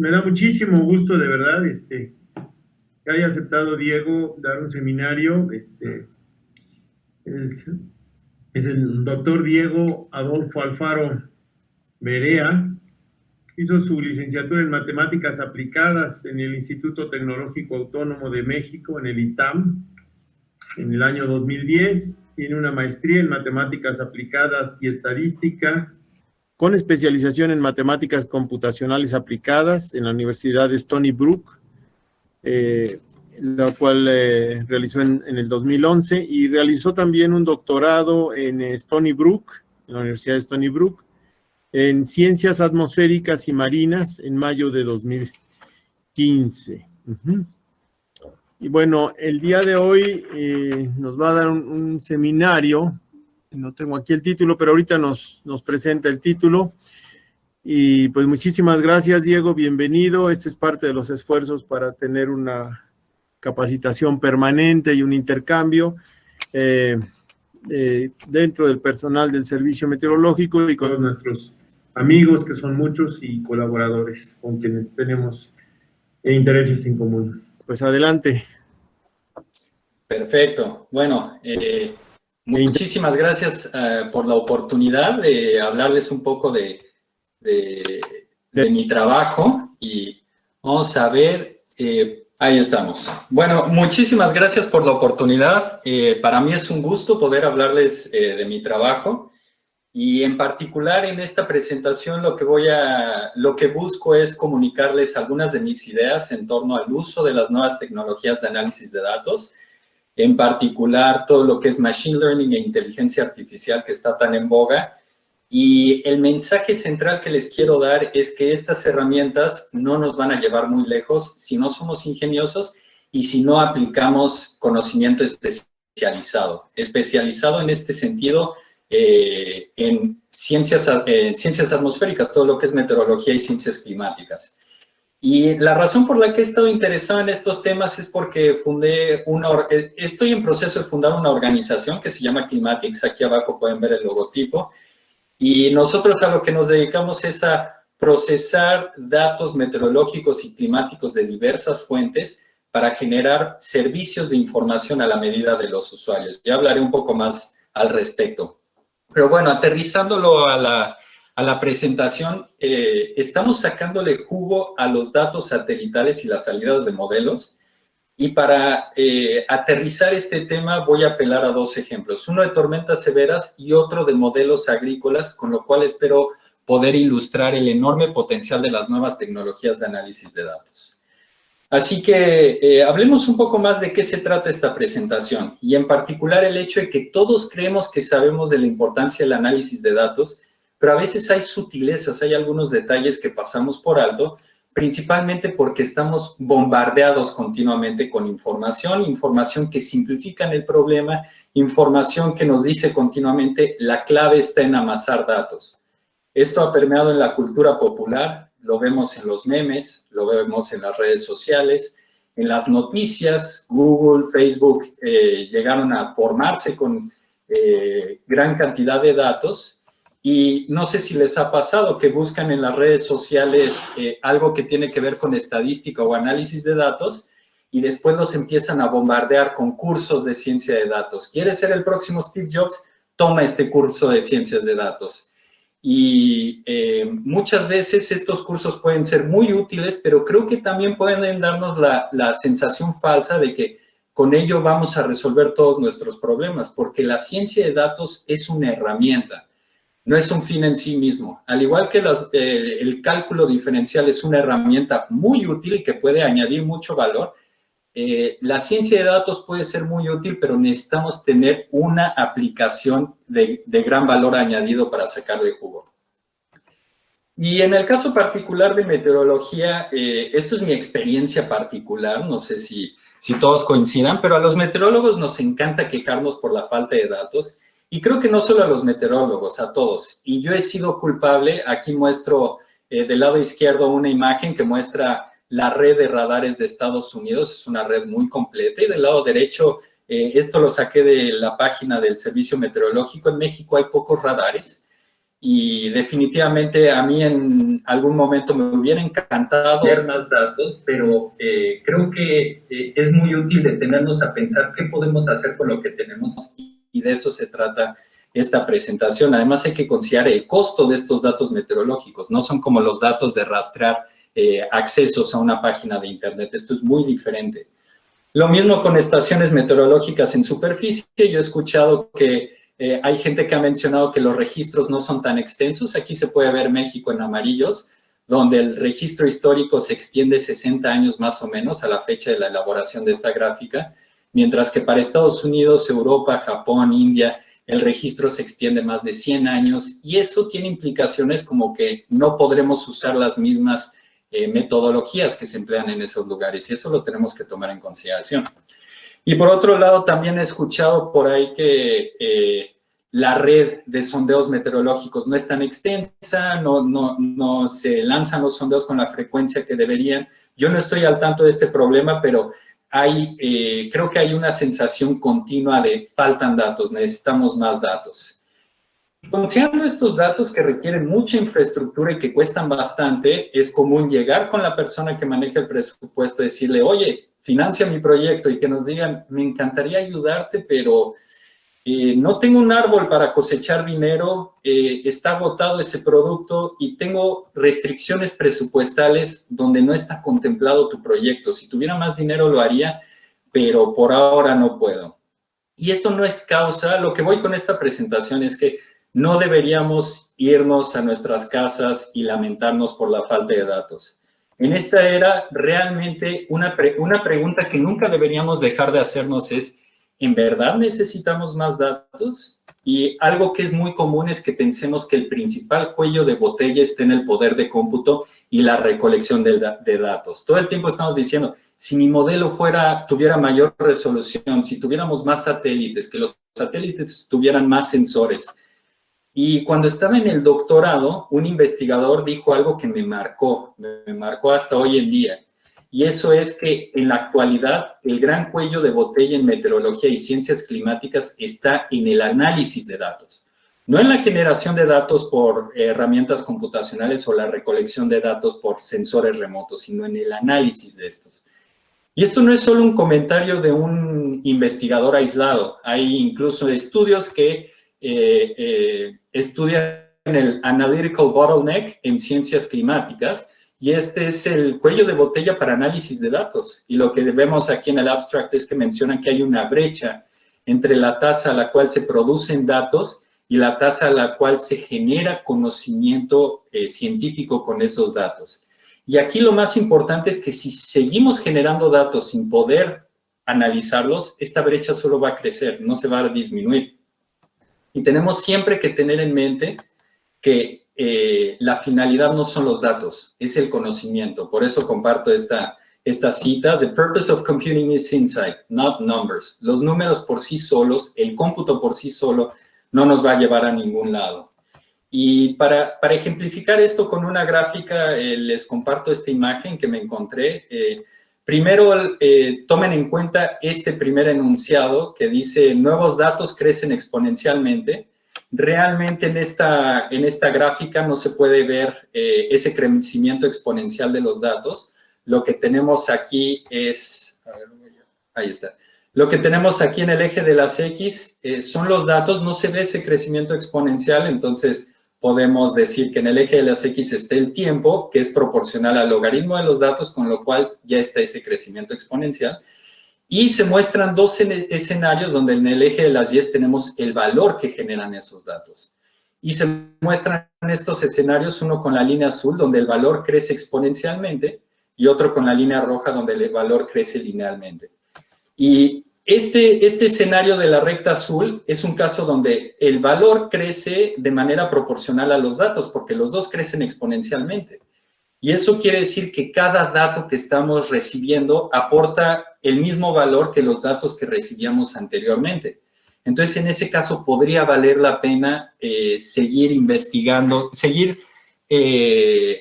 Me da muchísimo gusto, de verdad, que haya aceptado Diego dar un seminario. Es, es el doctor Diego Adolfo Alfaro Berea. Hizo su licenciatura en Matemáticas Aplicadas en el Instituto Tecnológico Autónomo de México, en el ITAM, en el año 2010. Tiene una maestría en Matemáticas Aplicadas y Estadística, con especialización en Matemáticas Computacionales Aplicadas en la Universidad de Stony Brook, la cual realizó en el 2011, y realizó también un doctorado en Stony Brook, en la Universidad de Stony Brook, en Ciencias Atmosféricas y Marinas en mayo de 2015. Y bueno, el día de hoy nos va a dar un seminario. No tengo aquí el título, pero ahorita nos presenta el título. Y pues muchísimas gracias, Diego, bienvenido. Este es parte de los esfuerzos para tener una capacitación permanente y un intercambio dentro del personal del Servicio Meteorológico y con nuestros amigos, que son muchos, y colaboradores con quienes tenemos intereses en común. Pues adelante. Perfecto. Bueno, muchísimas gracias por la oportunidad de hablarles un poco de mi trabajo, y vamos a ver, ahí estamos. Bueno, muchísimas gracias por la oportunidad. Para mí es un gusto poder hablarles de mi trabajo, y en particular en esta presentación lo que busco es comunicarles algunas de mis ideas en torno al uso de las nuevas tecnologías de análisis de datos, en particular todo lo que es Machine Learning e inteligencia artificial, que está tan en boga. Y el mensaje central que les quiero dar es que estas herramientas no nos van a llevar muy lejos si no somos ingeniosos y si no aplicamos conocimiento especializado. Especializado en este sentido en ciencias atmosféricas, todo lo que es meteorología y ciencias climáticas. Y la razón por la que he estado interesado en estos temas es porque estoy en proceso de fundar una organización que se llama Climatics. Aquí abajo pueden ver el logotipo. Y nosotros a lo que nos dedicamos es a procesar datos meteorológicos y climáticos de diversas fuentes para generar servicios de información a la medida de los usuarios. Ya hablaré un poco más al respecto. Pero bueno, aterrizándolo a la presentación, estamos sacándole jugo a los datos satelitales y las salidas de modelos. Y para aterrizar este tema voy a apelar a dos ejemplos, uno de tormentas severas y otro de modelos agrícolas, con lo cual espero poder ilustrar el enorme potencial de las nuevas tecnologías de análisis de datos. Así que hablemos un poco más de qué se trata esta presentación, y en particular el hecho de que todos creemos que sabemos de la importancia del análisis de datos, pero a veces hay sutilezas, hay algunos detalles que pasamos por alto, principalmente porque estamos bombardeados continuamente con información que simplifica el problema, información que nos dice continuamente la clave está en amasar datos. Esto ha permeado en la cultura popular, lo vemos en los memes, lo vemos en las redes sociales, en las noticias. Google, Facebook llegaron a formarse con gran cantidad de datos. Y no sé si les ha pasado que buscan en las redes sociales algo que tiene que ver con estadística o análisis de datos, y después los empiezan a bombardear con cursos de ciencia de datos. ¿Quieres ser el próximo Steve Jobs? Toma este curso de ciencias de datos. Y muchas veces estos cursos pueden ser muy útiles, pero creo que también pueden darnos la sensación falsa de que con ello vamos a resolver todos nuestros problemas, porque la ciencia de datos es una herramienta. No es un fin en sí mismo. Al igual que el cálculo diferencial es una herramienta muy útil y que puede añadir mucho valor, la ciencia de datos puede ser muy útil, pero necesitamos tener una aplicación de gran valor añadido para sacarle jugo. Y en el caso particular de meteorología, esto es mi experiencia particular, no sé si todos coincidan, pero a los meteorólogos nos encanta quejarnos por la falta de datos. Y creo que no solo a los meteorólogos, a todos. Y yo he sido culpable. Aquí muestro del lado izquierdo una imagen que muestra la red de radares de Estados Unidos. Es una red muy completa. Y del lado derecho, esto lo saqué de la página del Servicio Meteorológico. En México hay pocos radares. y definitivamente a mí en algún momento me hubiera encantado ver más datos, pero creo que es muy útil detenernos a pensar qué podemos hacer con lo que tenemos, y de eso se trata esta presentación. Además hay que considerar el costo de estos datos meteorológicos, no son como los datos de rastrear accesos a una página de internet, esto es muy diferente. Lo mismo con estaciones meteorológicas en superficie. Yo he escuchado que hay gente que ha mencionado que los registros no son tan extensos. Aquí se puede ver México en amarillos, donde el registro histórico se extiende 60 años más o menos a la fecha de la elaboración de esta gráfica, mientras que para Estados Unidos, Europa, Japón, India, el registro se extiende más de 100 años, y eso tiene implicaciones como que no podremos usar las mismas metodologías que se emplean en esos lugares, y eso lo tenemos que tomar en consideración. Y por otro lado, también he escuchado por ahí que la red de sondeos meteorológicos no es tan extensa, no se lanzan los sondeos con la frecuencia que deberían. Yo no estoy al tanto de este problema, pero creo que hay una sensación continua de faltan datos, necesitamos más datos. Considerando estos datos que requieren mucha infraestructura y que cuestan bastante, es común llegar con la persona que maneja el presupuesto y decirle, oye, financia mi proyecto, y que nos digan, me encantaría ayudarte, pero no tengo un árbol para cosechar dinero, está agotado ese producto y tengo restricciones presupuestales donde no está contemplado tu proyecto. Si tuviera más dinero lo haría, pero por ahora no puedo. Y esto no es causa, lo que voy con esta presentación es que no deberíamos irnos a nuestras casas y lamentarnos por la falta de datos. En esta era, realmente una pregunta que nunca deberíamos dejar de hacernos es, ¿en verdad necesitamos más datos? Y algo que es muy común es que pensemos que el principal cuello de botella está en el poder de cómputo y la recolección de datos. Todo el tiempo estamos diciendo, si mi modelo tuviera mayor resolución, si tuviéramos más satélites, que los satélites tuvieran más sensores. Y cuando estaba en el doctorado, un investigador dijo algo que me marcó hasta hoy en día. Y eso es que en la actualidad el gran cuello de botella en meteorología y ciencias climáticas está en el análisis de datos. No en la generación de datos por herramientas computacionales o la recolección de datos por sensores remotos, sino en el análisis de estos. Y esto no es solo un comentario de un investigador aislado. Hay incluso estudios que estudian el analytical bottleneck en ciencias climáticas, y este es el cuello de botella para análisis de datos. Y lo que vemos aquí en el abstract es que mencionan que hay una brecha entre la tasa a la cual se producen datos y la tasa a la cual se genera conocimiento científico con esos datos. Y aquí lo más importante es que si seguimos generando datos sin poder analizarlos, esta brecha solo va a crecer, no se va a disminuir. Y tenemos siempre que tener en mente que la finalidad no son los datos, es el conocimiento. Por eso comparto esta cita: The purpose of computing is insight, not numbers. Los números por sí solos, el cómputo por sí solo, no nos va a llevar a ningún lado. Y para ejemplificar esto con una gráfica, les comparto esta imagen que me encontré. Primero, tomen en cuenta este primer enunciado que dice, nuevos datos crecen exponencialmente. Realmente en esta gráfica no se puede ver ese crecimiento exponencial de los datos. Lo que tenemos aquí es, ahí está. Lo que tenemos aquí en el eje de las X son los datos, no se ve ese crecimiento exponencial, entonces podemos decir que en el eje de las X está el tiempo, que es proporcional al logaritmo de los datos, con lo cual ya está ese crecimiento exponencial. Y se muestran dos escenarios donde en el eje de las Y tenemos el valor que generan esos datos. Y se muestran estos escenarios, uno con la línea azul, donde el valor crece exponencialmente, y otro con la línea roja, donde el valor crece linealmente. Y este escenario de la recta azul es un caso donde el valor crece de manera proporcional a los datos, porque los dos crecen exponencialmente. Y eso quiere decir que cada dato que estamos recibiendo aporta el mismo valor que los datos que recibíamos anteriormente. Entonces, en ese caso, podría valer la pena seguir investigando, seguir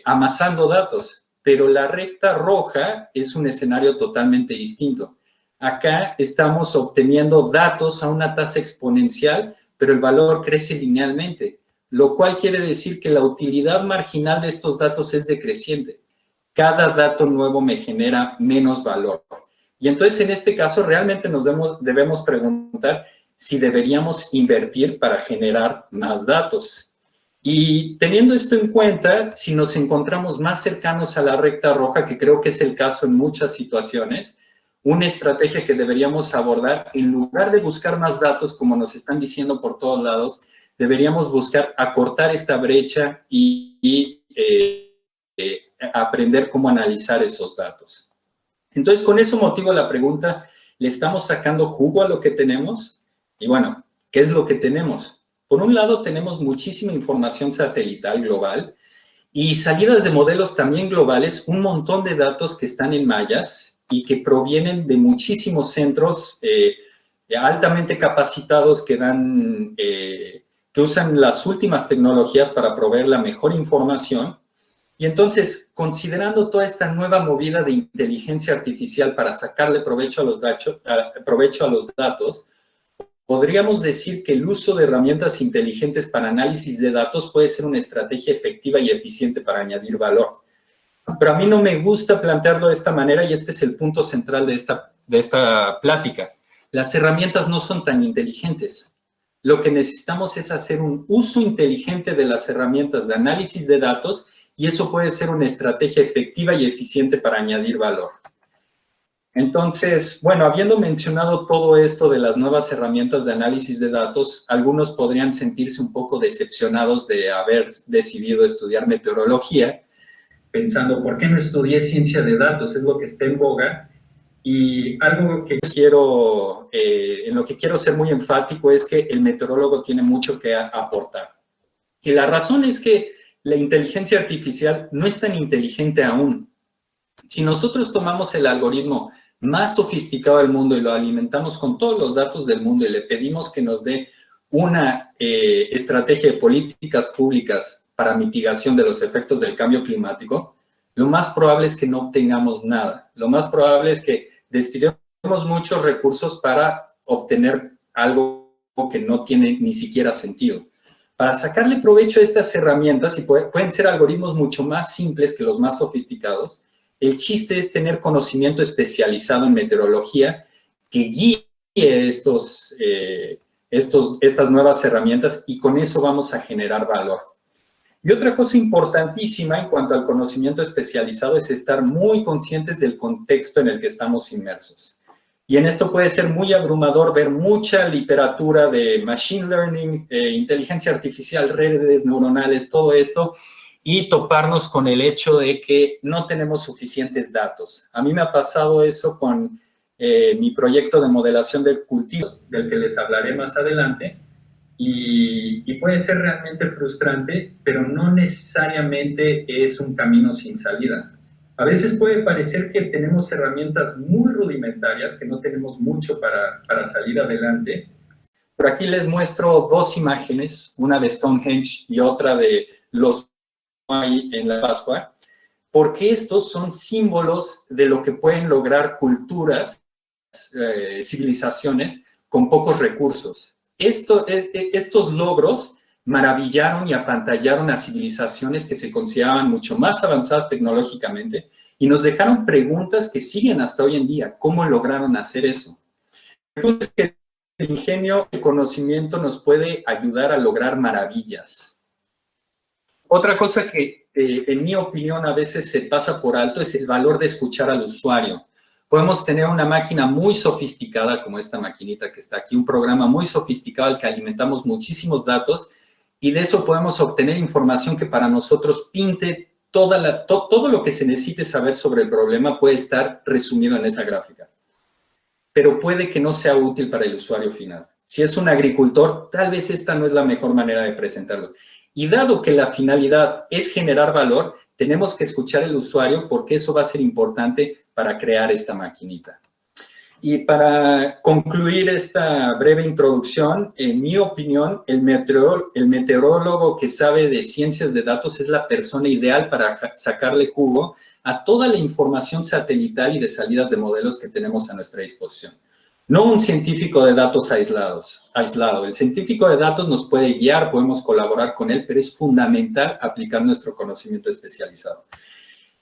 amasando datos. Pero la recta roja es un escenario totalmente distinto. Acá estamos obteniendo datos a una tasa exponencial, pero el valor crece linealmente. lo cual quiere decir que la utilidad marginal de estos datos es decreciente. Cada dato nuevo me genera menos valor. Y entonces, en este caso, realmente nos debemos preguntar si deberíamos invertir para generar más datos. Y teniendo esto en cuenta, si nos encontramos más cercanos a la recta roja, que creo que es el caso en muchas situaciones, una estrategia que deberíamos abordar, en lugar de buscar más datos, como nos están diciendo por todos lados, deberíamos buscar acortar esta brecha y aprender cómo analizar esos datos. Entonces, con eso motivo la pregunta, ¿le estamos sacando jugo a lo que tenemos? Y bueno, ¿qué es lo que tenemos? Por un lado, tenemos muchísima información satelital global y salidas de modelos también globales, un montón de datos que están en mallas y que provienen de muchísimos centros altamente capacitados que usan las últimas tecnologías para proveer la mejor información. Y entonces, considerando toda esta nueva movida de inteligencia artificial para sacarle provecho a los datos, podríamos decir que el uso de herramientas inteligentes para análisis de datos puede ser una estrategia efectiva y eficiente para añadir valor. Pero a mí no me gusta plantearlo de esta manera y este es el punto central de esta plática. Las herramientas no son tan inteligentes. Lo que necesitamos es hacer un uso inteligente de las herramientas de análisis de datos y eso puede ser una estrategia efectiva y eficiente para añadir valor. Entonces, bueno, habiendo mencionado todo esto de las nuevas herramientas de análisis de datos, algunos podrían sentirse un poco decepcionados de haber decidido estudiar meteorología, pensando, ¿por qué no estudié ciencia de datos? Es lo que está en boga. Y algo que en lo que quiero ser muy enfático es que el meteorólogo tiene mucho que aportar. Y la razón es que la inteligencia artificial no es tan inteligente aún. Si nosotros tomamos el algoritmo más sofisticado del mundo y lo alimentamos con todos los datos del mundo y le pedimos que nos dé una estrategia de políticas públicas para mitigación de los efectos del cambio climático, lo más probable es que no obtengamos nada. Lo más probable es que destinemos muchos recursos para obtener algo que no tiene ni siquiera sentido. Para sacarle provecho a estas herramientas, y pueden ser algoritmos mucho más simples que los más sofisticados, el chiste es tener conocimiento especializado en meteorología que guíe estas nuevas herramientas y con eso vamos a generar valor. Y otra cosa importantísima en cuanto al conocimiento especializado es estar muy conscientes del contexto en el que estamos inmersos. Y en esto puede ser muy abrumador ver mucha literatura de machine learning, inteligencia artificial, redes neuronales, todo esto, y toparnos con el hecho de que no tenemos suficientes datos. A mí me ha pasado eso con mi proyecto de modelación de cultivos, del que les hablaré más adelante, y puede ser realmente frustrante, pero no necesariamente es un camino sin salida. A veces puede parecer que tenemos herramientas muy rudimentarias, que no tenemos mucho para salir adelante. Por aquí les muestro dos imágenes, una de Stonehenge y otra de los en la Pascua, porque estos son símbolos de lo que pueden lograr culturas, civilizaciones con pocos recursos. Estos logros maravillaron y apantallaron a civilizaciones que se consideraban mucho más avanzadas tecnológicamente y nos dejaron preguntas que siguen hasta hoy en día. ¿Cómo lograron hacer eso? Entonces, el ingenio, el conocimiento nos puede ayudar a lograr maravillas. Otra cosa que, en mi opinión, a veces se pasa por alto es el valor de escuchar al usuario. Podemos tener una máquina muy sofisticada, como esta maquinita que está aquí, un programa muy sofisticado al que alimentamos muchísimos datos, y de eso podemos obtener información que para nosotros pinte todo lo que se necesite saber sobre el problema puede estar resumido en esa gráfica. Pero puede que no sea útil para el usuario final. Si es un agricultor, tal vez esta no es la mejor manera de presentarlo. Y dado que la finalidad es generar valor, tenemos que escuchar al usuario porque eso va a ser importante para crear esta maquinita. Y para concluir esta breve introducción, en mi opinión, el meteorólogo que sabe de ciencias de datos es la persona ideal para sacarle jugo a toda la información satelital y de salidas de modelos que tenemos a nuestra disposición. no un científico de datos aislado. El científico de datos nos puede guiar, podemos colaborar con él, pero es fundamental aplicar nuestro conocimiento especializado.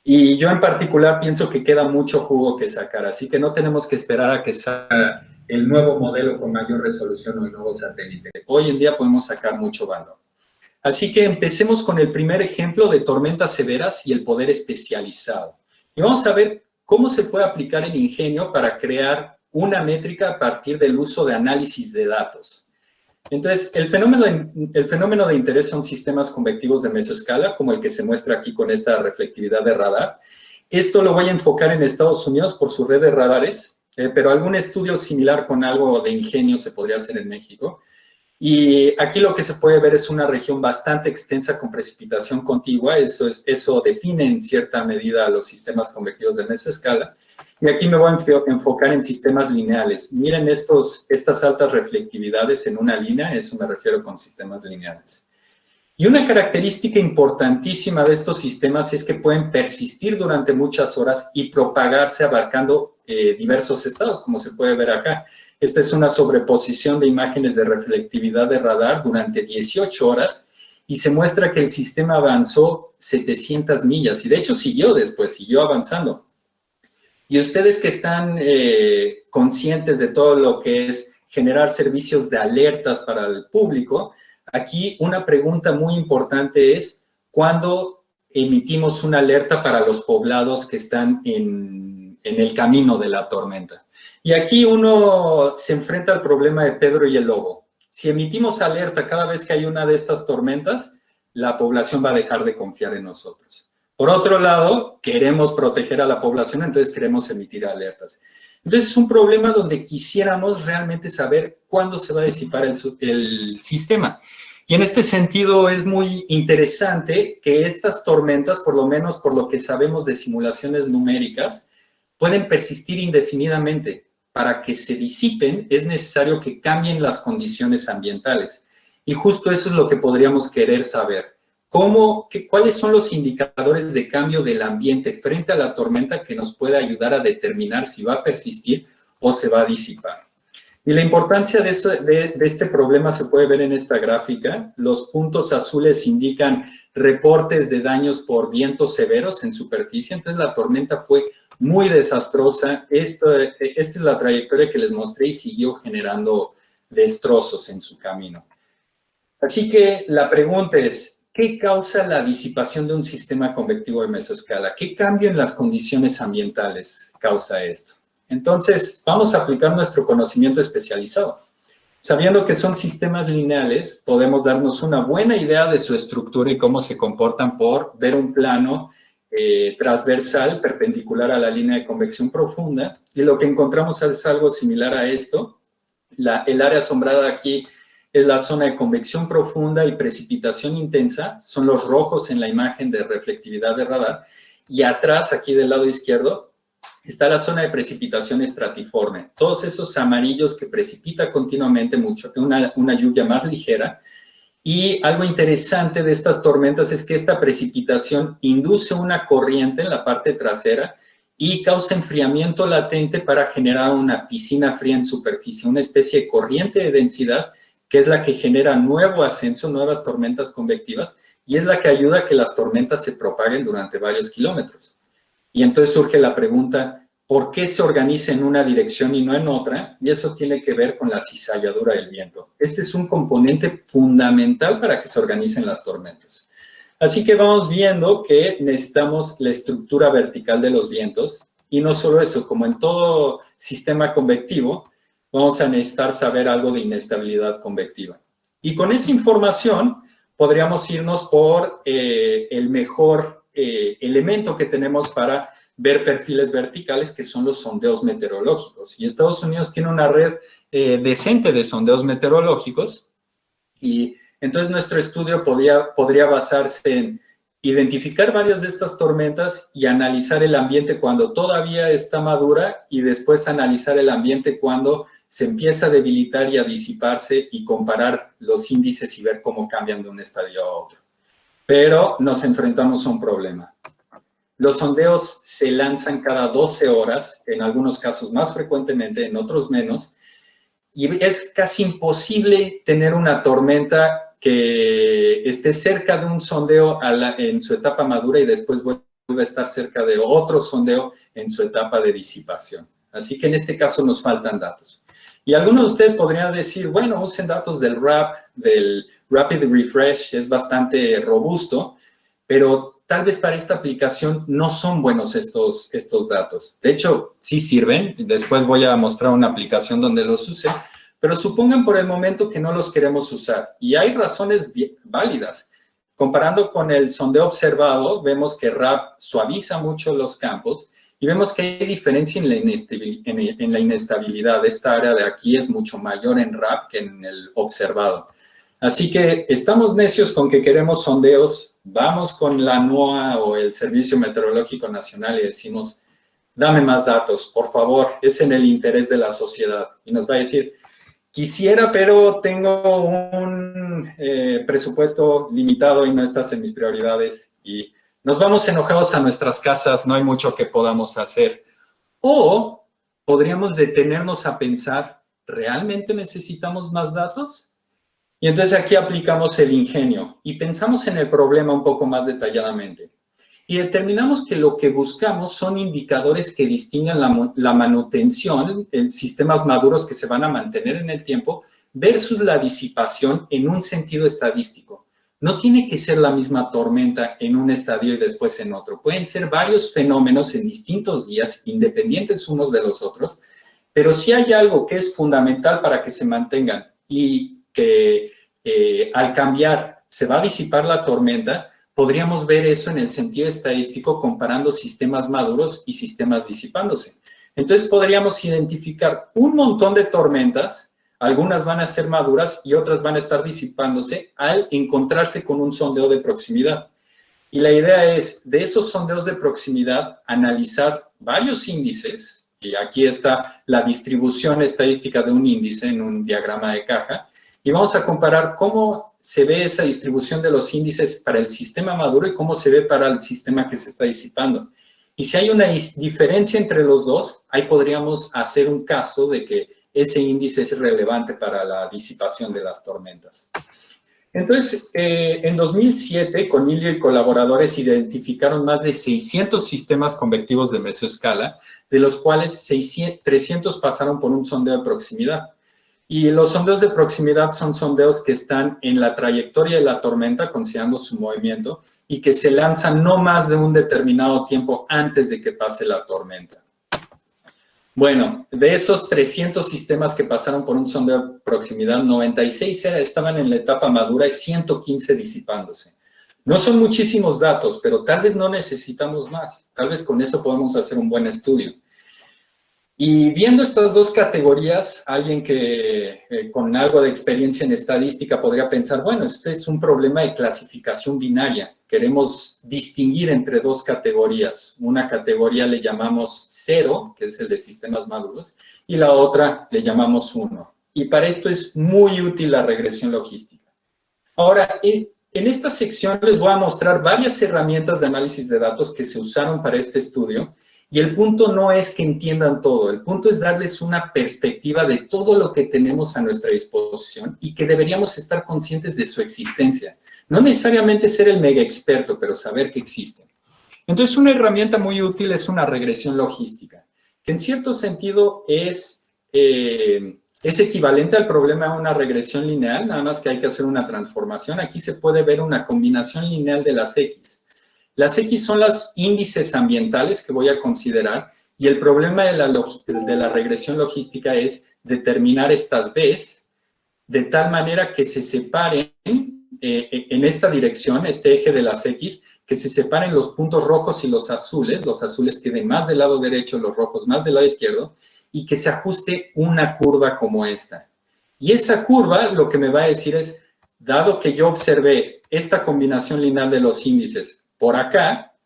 Y yo en particular pienso que queda mucho jugo que sacar, así que no tenemos que esperar a que salga el nuevo modelo con mayor resolución o el nuevo satélite. Hoy en día podemos sacar mucho valor. Así que empecemos con el primer ejemplo de tormentas severas y el poder especializado. Y vamos a ver cómo se puede aplicar el ingenio para crear una métrica a partir del uso de análisis de datos. Entonces, el fenómeno de interés son sistemas convectivos de mesoescala, como el que se muestra aquí con esta reflectividad de radar. Esto lo voy a enfocar en Estados Unidos por su red de radares, pero algún estudio similar con algo de ingenio se podría hacer en México. Y aquí lo que se puede ver es una región bastante extensa con precipitación contigua. Eso define en cierta medida los sistemas convectivos de mesoescala. Y aquí me voy a enfocar en sistemas lineales. Miren estas altas reflectividades en una línea, eso me refiero con sistemas lineales. Y una característica importantísima de estos sistemas es que pueden persistir durante muchas horas y propagarse abarcando diversos estados, como se puede ver acá. Esta es una sobreposición de imágenes de reflectividad de radar durante 18 horas y se muestra que el sistema avanzó 700 millas y de hecho siguió avanzando. Y ustedes que están conscientes de todo lo que es generar servicios de alertas para el público, aquí una pregunta muy importante es, ¿cuándo emitimos una alerta para los poblados que están en el camino de la tormenta? Y aquí uno se enfrenta al problema de Pedro y el lobo. Si emitimos alerta cada vez que hay una de estas tormentas, la población va a dejar de confiar en nosotros. Por otro lado, queremos proteger a la población, entonces queremos emitir alertas. Entonces es un problema donde quisiéramos realmente saber cuándo se va a disipar el sistema. Y en este sentido es muy interesante que estas tormentas, por lo menos por lo que sabemos de simulaciones numéricas, pueden persistir indefinidamente. Para que se disipen es necesario que cambien las condiciones ambientales. Y justo eso es lo que podríamos querer saber. ¿Cuáles son los indicadores de cambio del ambiente frente a la tormenta que nos puede ayudar a determinar si va a persistir o se va a disipar? Y la importancia de este problema se puede ver en esta gráfica. Los puntos azules indican reportes de daños por vientos severos en superficie. Entonces la tormenta fue muy desastrosa. Esta es la trayectoria que les mostré y siguió generando destrozos en su camino. Así que la pregunta es, ¿qué causa la disipación de un sistema convectivo de mesoescala? ¿Qué cambio en las condiciones ambientales causa esto? Entonces, vamos a aplicar nuestro conocimiento especializado. Sabiendo que son sistemas lineales, podemos darnos una buena idea de su estructura y cómo se comportan por ver un plano transversal perpendicular a la línea de convección profunda. Y lo que encontramos es algo similar a esto. El área asombrada aquí es la zona de convección profunda y precipitación intensa, son los rojos en la imagen de reflectividad de radar, y atrás, aquí del lado izquierdo, está la zona de precipitación estratiforme, todos esos amarillos que precipita continuamente mucho, una lluvia más ligera, y algo interesante de estas tormentas es que esta precipitación induce una corriente en la parte trasera y causa enfriamiento latente para generar una piscina fría en superficie, una especie de corriente de densidad que es la que genera nuevo ascenso, nuevas tormentas convectivas, y es la que ayuda a que las tormentas se propaguen durante varios kilómetros. Y entonces surge la pregunta, ¿por qué se organiza en una dirección y no en otra? Y eso tiene que ver con la cizalladura del viento. Este es un componente fundamental para que se organicen las tormentas. Así que vamos viendo que necesitamos la estructura vertical de los vientos, y no solo eso, como en todo sistema convectivo, vamos a necesitar saber algo de inestabilidad convectiva. Y con esa información podríamos irnos por el mejor elemento que tenemos para ver perfiles verticales, que son los sondeos meteorológicos. Y Estados Unidos tiene una red decente de sondeos meteorológicos, y entonces nuestro estudio podría basarse en identificar varias de estas tormentas y analizar el ambiente cuando todavía está madura, y después analizar el ambiente cuando se empieza a debilitar y a disiparse, y comparar los índices y ver cómo cambian de un estadio a otro. Pero nos enfrentamos a un problema. Los sondeos se lanzan cada 12 horas, en algunos casos más frecuentemente, en otros menos, y es casi imposible tener una tormenta que esté cerca de un sondeo en su etapa madura y después vuelva a estar cerca de otro sondeo en su etapa de disipación. Así que en este caso nos faltan datos. Y algunos de ustedes podrían decir, bueno, usen datos del RAP, del Rapid Refresh, es bastante robusto, pero tal vez para esta aplicación no son buenos estos datos. De hecho, sí sirven, después voy a mostrar una aplicación donde los use, pero supongan por el momento que no los queremos usar. Y hay razones válidas. Comparando con el sondeo observado, vemos que RAP suaviza mucho los campos y vemos que hay diferencia en la inestabilidad. Esta área de aquí es mucho mayor en RAP que en el observado. Así que estamos necios con que queremos sondeos, vamos con la NOAA o el Servicio Meteorológico Nacional y decimos, dame más datos, por favor, es en el interés de la sociedad. Y nos va a decir, quisiera, pero tengo un presupuesto limitado y no estás en mis prioridades. Y nos vamos enojados a nuestras casas, no hay mucho que podamos hacer. O podríamos detenernos a pensar, ¿realmente necesitamos más datos? Y entonces aquí aplicamos el ingenio y pensamos en el problema un poco más detalladamente. Y determinamos que lo que buscamos son indicadores que distingan la manutención, sistemas maduros que se van a mantener en el tiempo, versus la disipación en un sentido estadístico. No tiene que ser la misma tormenta en un estadio y después en otro. Pueden ser varios fenómenos en distintos días, independientes unos de los otros, pero sí hay algo que es fundamental para que se mantengan y que al cambiar se va a disipar la tormenta, podríamos ver eso en el sentido estadístico comparando sistemas maduros y sistemas disipándose. Entonces podríamos identificar un montón de tormentas, algunas van a ser maduras y otras van a estar disipándose al encontrarse con un sondeo de proximidad. Y la idea es, de esos sondeos de proximidad, analizar varios índices, y aquí está la distribución estadística de un índice en un diagrama de caja, y vamos a comparar cómo se ve esa distribución de los índices para el sistema maduro y cómo se ve para el sistema que se está disipando. Y si hay una diferencia entre los dos, ahí podríamos hacer un caso de que ese índice es relevante para la disipación de las tormentas. Entonces, en 2007, Conilio y colaboradores identificaron más de 600 sistemas convectivos de mesoescala, de los cuales 300 pasaron por un sondeo de proximidad. Y los sondeos de proximidad son sondeos que están en la trayectoria de la tormenta, considerando su movimiento, y que se lanzan no más de un determinado tiempo antes de que pase la tormenta. Bueno, de esos 300 sistemas que pasaron por un sondeo de proximidad, 96 estaban en la etapa madura y 115 disipándose. No son muchísimos datos, pero tal vez no necesitamos más. Tal vez con eso podemos hacer un buen estudio. Y viendo estas dos categorías, alguien que con algo de experiencia en estadística podría pensar, bueno, este es un problema de clasificación binaria. Queremos distinguir entre dos categorías. Una categoría le llamamos 0, que es el de sistemas maduros, y la otra le llamamos 1. Y para esto es muy útil la regresión logística. Ahora, en esta sección les voy a mostrar varias herramientas de análisis de datos que se usaron para este estudio. Y el punto no es que entiendan todo, el punto es darles una perspectiva de todo lo que tenemos a nuestra disposición y que deberíamos estar conscientes de su existencia. No necesariamente ser el mega experto, pero saber que existen. Entonces, una herramienta muy útil es una regresión logística, que en cierto sentido es equivalente al problema a una regresión lineal, nada más que hay que hacer una transformación. Aquí se puede ver una combinación lineal de las X. Las X son los índices ambientales que voy a considerar y el problema de la regresión logística es determinar estas Bs de tal manera que se separen en esta dirección, este eje de las X, que se separen los puntos rojos y los azules queden más del lado derecho, los rojos más del lado izquierdo, y que se ajuste una curva como esta. Y esa curva lo que me va a decir es, dado que yo observé esta combinación lineal de los índices por acá,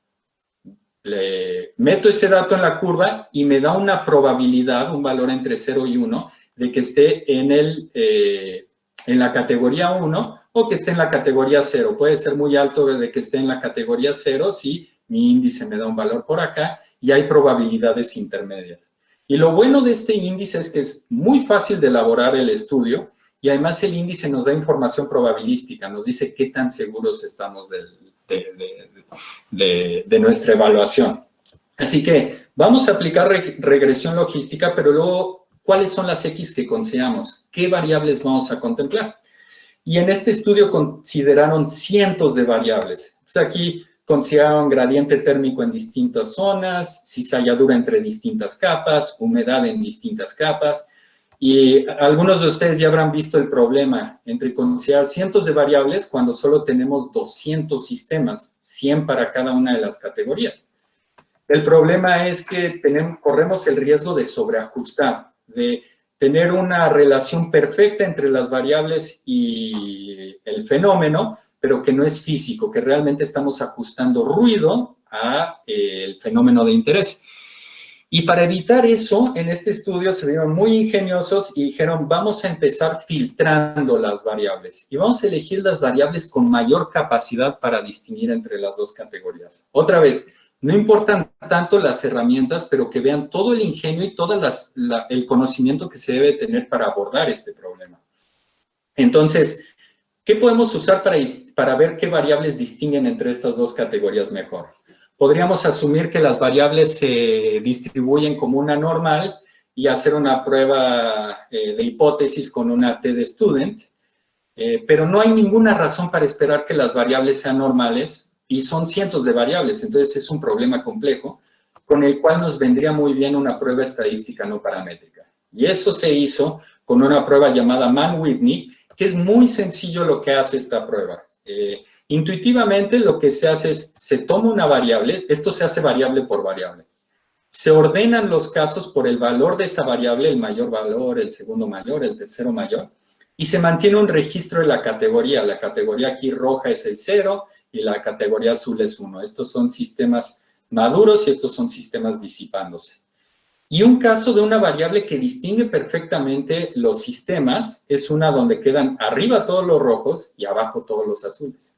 le meto ese dato en la curva y me da una probabilidad, un valor entre 0 y 1, de que esté en la categoría 1 o que esté en la categoría 0. Puede ser muy alto de que esté en la categoría 0 si mi índice me da un valor por acá y hay probabilidades intermedias. Y lo bueno de este índice es que es muy fácil de elaborar el estudio y además el índice nos da información probabilística, nos dice qué tan seguros estamos de nuestra evaluación. Así que vamos a aplicar regresión logística, pero luego, ¿cuáles son las X que consideramos? ¿Qué variables vamos a contemplar? Y en este estudio consideraron cientos de variables. Entonces aquí consideraron gradiente térmico en distintas zonas, cizalladura entre distintas capas, humedad en distintas capas. Y algunos de ustedes ya habrán visto el problema entre considerar cientos de variables cuando solo tenemos 200 sistemas, 100 para cada una de las categorías. El problema es que corremos el riesgo de sobreajustar, de tener una relación perfecta entre las variables y el fenómeno, pero que no es físico, que realmente estamos ajustando ruido al fenómeno de interés. Y para evitar eso, en este estudio se vieron muy ingeniosos y dijeron, vamos a empezar filtrando las variables. Y vamos a elegir las variables con mayor capacidad para distinguir entre las dos categorías. Otra vez, no importan tanto las herramientas, pero que vean todo el ingenio y todo el conocimiento que se debe tener para abordar este problema. Entonces, ¿qué podemos usar para ver qué variables distinguen entre estas dos categorías mejor? Podríamos asumir que las variables se distribuyen como una normal y hacer una prueba de hipótesis con una t-de-student, pero no hay ninguna razón para esperar que las variables sean normales y son cientos de variables, entonces es un problema complejo con el cual nos vendría muy bien una prueba estadística no paramétrica. Y eso se hizo con una prueba llamada Mann-Whitney, que es muy sencillo lo que hace esta prueba. Intuitivamente lo que se hace es, se toma una variable, esto se hace variable por variable. Se ordenan los casos por el valor de esa variable, el mayor valor, el segundo mayor, el tercero mayor, y se mantiene un registro de la categoría. La categoría aquí roja es el 0 y la categoría azul es 1. Estos son sistemas maduros y estos son sistemas disipándose. Y un caso de una variable que distingue perfectamente los sistemas es una donde quedan arriba todos los rojos y abajo todos los azules.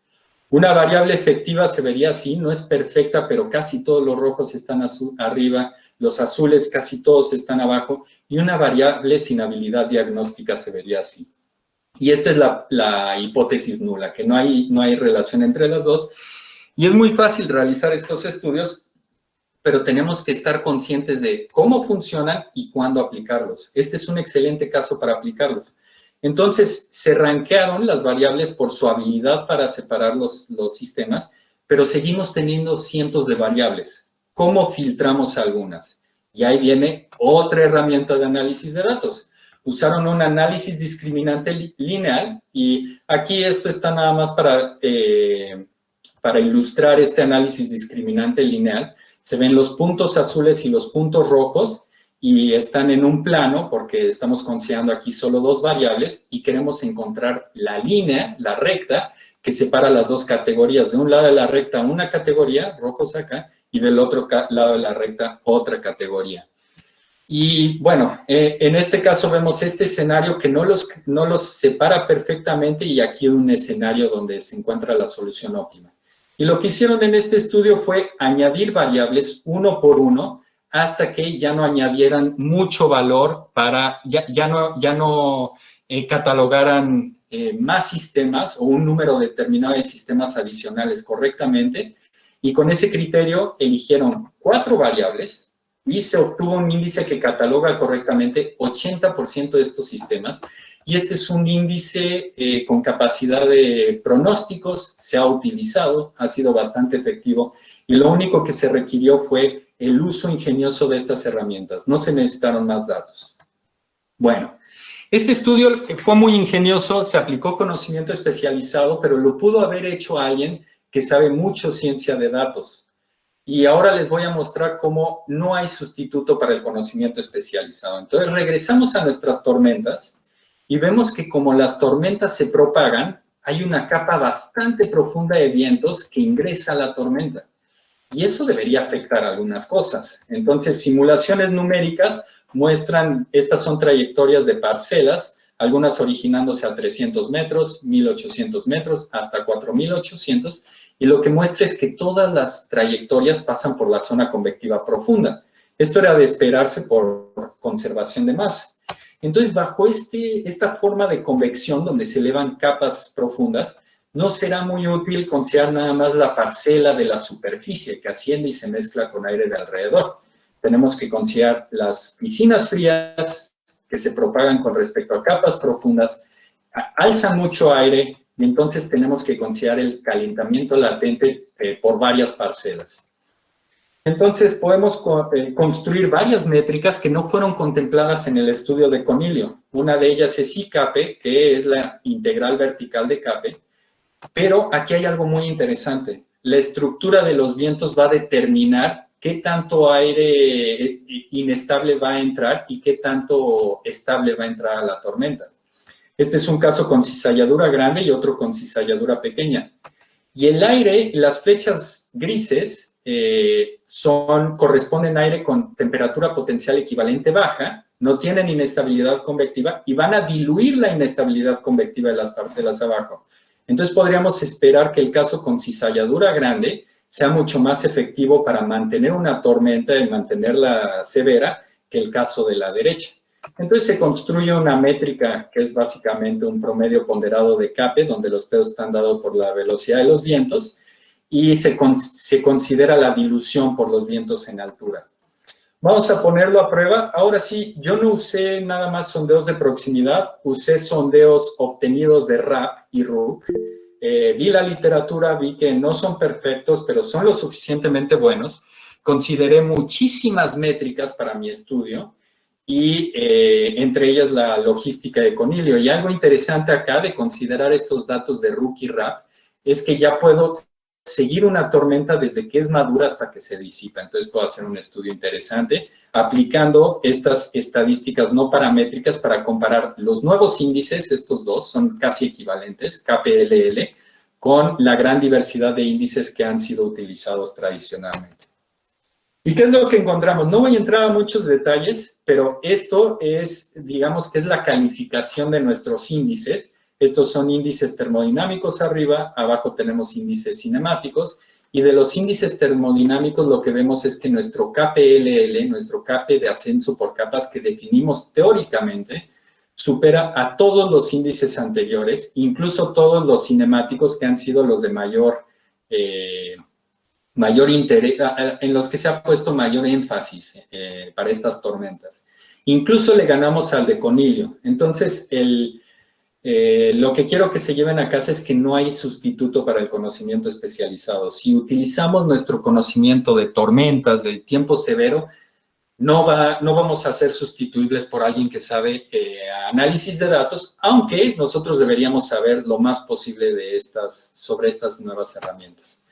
Una variable efectiva se vería así, no es perfecta, pero casi todos los rojos están arriba, los azules casi todos están abajo, y una variable sin habilidad diagnóstica se vería así. Y esta es la hipótesis nula, que no hay relación entre las dos, y es muy fácil realizar estos estudios, pero tenemos que estar conscientes de cómo funcionan y cuándo aplicarlos. Este es un excelente caso para aplicarlos. Entonces, se rankearon las variables por su habilidad para separar los sistemas, pero seguimos teniendo cientos de variables. ¿Cómo filtramos algunas? Y ahí viene otra herramienta de análisis de datos. Usaron un análisis discriminante lineal, y aquí esto está nada más para ilustrar este análisis discriminante lineal. Se ven los puntos azules y los puntos rojos, y están en un plano porque estamos considerando aquí solo dos variables y queremos encontrar la línea, la recta, que separa las dos categorías. De un lado de la recta una categoría, rojos acá, y del otro lado de la recta otra categoría. Y bueno, en este caso vemos este escenario que no los separa perfectamente, y aquí un escenario donde se encuentra la solución óptima. Y lo que hicieron en este estudio fue añadir variables uno por uno, hasta que ya no añadieran mucho valor para, ya no catalogaran más sistemas o un número determinado de sistemas adicionales correctamente, y con ese criterio eligieron 4 variables y se obtuvo un índice que cataloga correctamente 80% de estos sistemas, y este es un índice con capacidad de pronósticos, se ha utilizado, ha sido bastante efectivo, y lo único que se requirió fue el uso ingenioso de estas herramientas. No se necesitaron más datos. Bueno, este estudio fue muy ingenioso, se aplicó conocimiento especializado, pero lo pudo haber hecho alguien que sabe mucho ciencia de datos. Y ahora les voy a mostrar cómo no hay sustituto para el conocimiento especializado. Entonces, regresamos a nuestras tormentas y vemos que como las tormentas se propagan, hay una capa bastante profunda de vientos que ingresa a la tormenta. Y eso debería afectar algunas cosas. Entonces, simulaciones numéricas muestran, estas son trayectorias de parcelas, algunas originándose a 300 metros, 1.800 metros, hasta 4.800, y lo que muestra es que todas las trayectorias pasan por la zona convectiva profunda. Esto era de esperarse por conservación de masa. Entonces, bajo esta forma de convección, donde se elevan capas profundas, no será muy útil considerar nada más la parcela de la superficie que asciende y se mezcla con aire de alrededor. Tenemos que considerar las piscinas frías que se propagan con respecto a capas profundas, alzan mucho aire y entonces tenemos que considerar el calentamiento latente por varias parcelas. Entonces podemos construir varias métricas que no fueron contempladas en el estudio de Conilio. Una de ellas es ICAPE, que es la integral vertical de CAPE, pero aquí hay algo muy interesante. La estructura de los vientos va a determinar qué tanto aire inestable va a entrar y qué tanto estable va a entrar a la tormenta. Este es un caso con cizalladura grande y otro con cizalladura pequeña. Y el aire, las flechas grises, corresponden a aire con temperatura potencial equivalente baja, no tienen inestabilidad convectiva y van a diluir la inestabilidad convectiva de las parcelas abajo. Entonces podríamos esperar que el caso con cizalladura grande sea mucho más efectivo para mantener una tormenta y mantenerla severa que el caso de la derecha. Entonces se construye una métrica que es básicamente un promedio ponderado de CAPE, donde los pesos están dados por la velocidad de los vientos, y se considera la dilución por los vientos en altura. Vamos a ponerlo a prueba. Ahora sí, yo no usé nada más sondeos de proximidad, usé sondeos obtenidos de RAP y RUC. Vi la literatura, vi que no son perfectos, pero son lo suficientemente buenos. Consideré muchísimas métricas para mi estudio y entre ellas la logística de Conilio. Y algo interesante acá de considerar estos datos de RUC y RAP es que ya puedo seguir una tormenta desde que es madura hasta que se disipa. Entonces puedo hacer un estudio interesante aplicando estas estadísticas no paramétricas para comparar los nuevos índices, estos dos son casi equivalentes, KPLL, con la gran diversidad de índices que han sido utilizados tradicionalmente. ¿Y qué es lo que encontramos? No voy a entrar a muchos detalles, pero esto es, digamos que es la calificación de nuestros índices. Estos son índices termodinámicos arriba, abajo tenemos índices cinemáticos, y de los índices termodinámicos lo que vemos es que nuestro KPLL, nuestro KP de ascenso por capas que definimos teóricamente, supera a todos los índices anteriores, incluso todos los cinemáticos que han sido los de mayor interés, en los que se ha puesto mayor énfasis para estas tormentas. Incluso le ganamos al de Conilio. Entonces, lo que quiero que se lleven a casa es que no hay sustituto para el conocimiento especializado. Si utilizamos nuestro conocimiento de tormentas, de tiempo severo, no vamos a ser sustituibles por alguien que sabe análisis de datos, aunque nosotros deberíamos saber lo más posible sobre estas nuevas herramientas.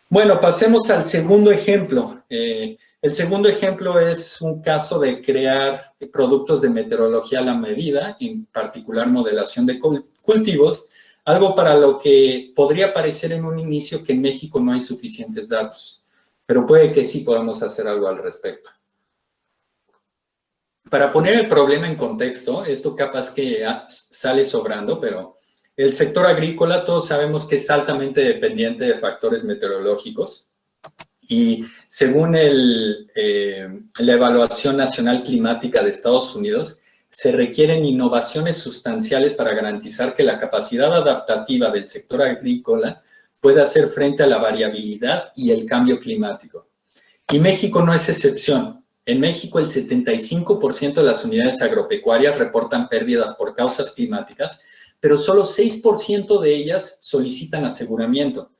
Bueno, pasemos al segundo ejemplo. El segundo ejemplo es un caso de crear productos de meteorología a la medida, en particular modelación de cultivos, algo para lo que podría parecer en un inicio que en México no hay suficientes datos, pero puede que sí podamos hacer algo al respecto. Para poner el problema en contexto, esto capaz que sale sobrando, pero el sector agrícola todos sabemos que es altamente dependiente de factores meteorológicos. Y según la Evaluación Nacional Climática de Estados Unidos, se requieren innovaciones sustanciales para garantizar que la capacidad adaptativa del sector agrícola pueda hacer frente a la variabilidad y el cambio climático. Y México no es excepción. En México, el 75% de las unidades agropecuarias reportan pérdidas por causas climáticas, pero solo 6% de ellas solicitan aseguramiento.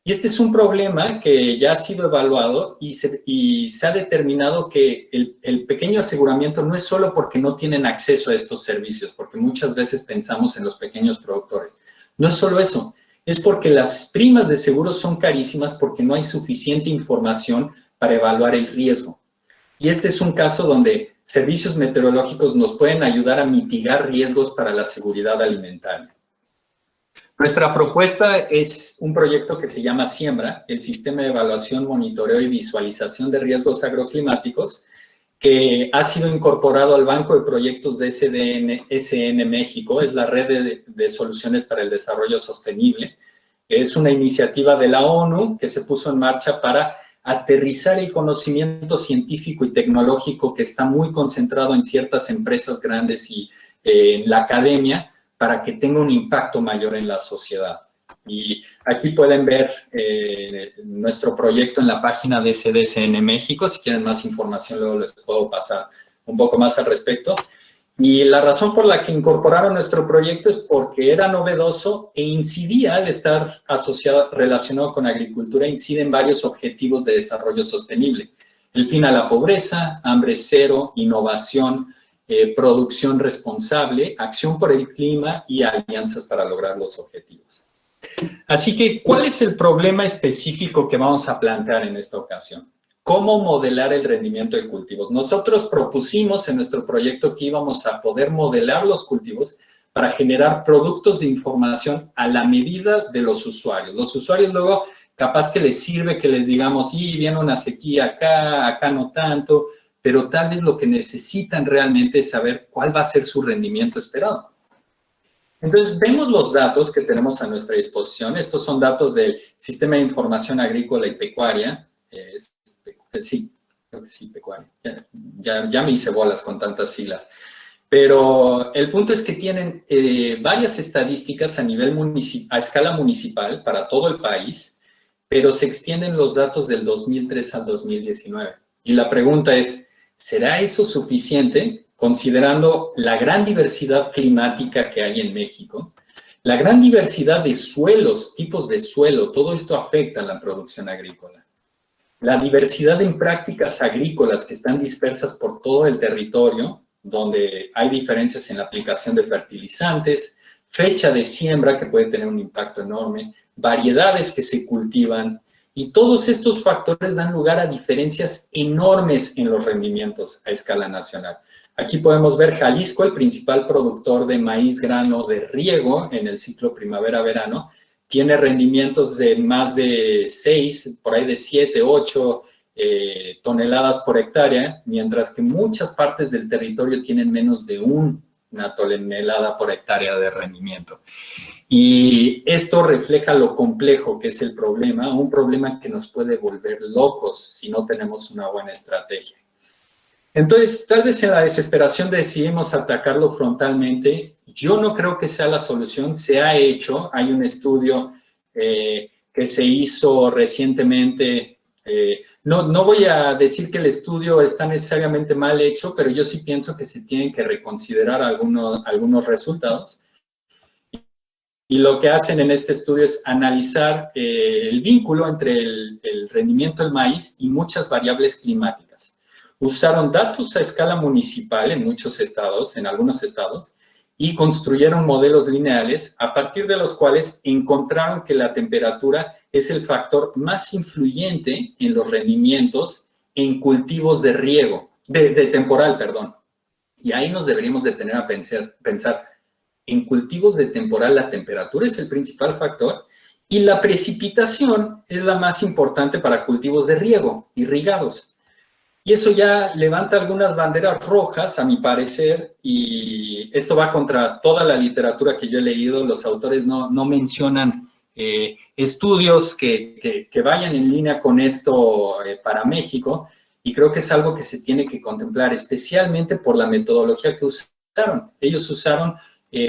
Y este es un problema que ya ha sido evaluado y se ha determinado que el pequeño aseguramiento no es solo porque no tienen acceso a estos servicios, porque muchas veces pensamos en los pequeños productores. No es solo eso, es porque las primas de seguro son carísimas porque no hay suficiente información para evaluar el riesgo. Y este es un caso donde servicios meteorológicos nos pueden ayudar a mitigar riesgos para la seguridad alimentaria. Nuestra propuesta es un proyecto que se llama Siembra, el Sistema de Evaluación, Monitoreo y Visualización de Riesgos Agroclimáticos, que ha sido incorporado al Banco de Proyectos de SN México, es la Red de Soluciones para el Desarrollo Sostenible. Es una iniciativa de la ONU que se puso en marcha para aterrizar el conocimiento científico y tecnológico que está muy concentrado en ciertas empresas grandes y en la academia para que tenga un impacto mayor en la sociedad. Y aquí pueden ver nuestro proyecto en la página de SDSN México. Si quieren más información, luego les puedo pasar un poco más al respecto. Y la razón por la que incorporaron nuestro proyecto es porque era novedoso e incidía, al estar asociado, relacionado con agricultura, incide en varios objetivos de desarrollo sostenible. El fin a la pobreza, hambre cero, innovación, producción responsable, acción por el clima y alianzas para lograr los objetivos. Así que, ¿cuál es el problema específico que vamos a plantear en esta ocasión? ¿Cómo modelar el rendimiento de cultivos? Nosotros propusimos en nuestro proyecto que íbamos a poder modelar los cultivos para generar productos de información a la medida de los usuarios. Los usuarios luego, capaz que les sirve que les digamos, sí, viene una sequía acá, acá no tanto, pero tal vez lo que necesitan realmente es saber cuál va a ser su rendimiento esperado. Entonces, vemos los datos que tenemos a nuestra disposición. Estos son datos del Sistema de Información Agrícola y Pecuaria. Sí, creo que sí, pecuaria. Ya me hice bolas con tantas siglas. Pero el punto es que tienen varias estadísticas a escala municipal para todo el país, pero se extienden los datos del 2003 al 2019. Y la pregunta es, ¿será eso suficiente considerando la gran diversidad climática que hay en México? La gran diversidad de suelos, tipos de suelo, todo esto afecta a la producción agrícola. La diversidad en prácticas agrícolas que están dispersas por todo el territorio, donde hay diferencias en la aplicación de fertilizantes, fecha de siembra que puede tener un impacto enorme, variedades que se cultivan, y todos estos factores dan lugar a diferencias enormes en los rendimientos a escala nacional. Aquí podemos ver Jalisco, el principal productor de maíz grano de riego en el ciclo primavera-verano, tiene rendimientos de más de 6, por ahí de 7, 8 toneladas por hectárea, mientras que muchas partes del territorio tienen menos de una tonelada por hectárea de rendimiento. Y esto refleja lo complejo que es el problema, un problema que nos puede volver locos si no tenemos una buena estrategia. Entonces, tal vez en la desesperación decidimos atacarlo frontalmente. Yo no creo que sea la solución. Se ha hecho, hay un estudio que se hizo recientemente. No voy a decir que el estudio está necesariamente mal hecho, pero yo sí pienso que se tienen que reconsiderar algunos resultados. Y lo que hacen en este estudio es analizar el vínculo entre el rendimiento del maíz y muchas variables climáticas. Usaron datos a escala municipal en muchos estados, en algunos estados, y construyeron modelos lineales a partir de los cuales encontraron que la temperatura es el factor más influyente en los rendimientos en cultivos de riego, de temporal, perdón. Y ahí nos deberíamos detener a pensar, en cultivos de temporal la temperatura es el principal factor y la precipitación es la más importante para cultivos de riego, irrigados. Y eso ya levanta algunas banderas rojas, a mi parecer, y esto va contra toda la literatura que yo he leído. Los autores no mencionan estudios que vayan en línea con esto para México, y creo que es algo que se tiene que contemplar, especialmente por la metodología que usaron. Ellos usaron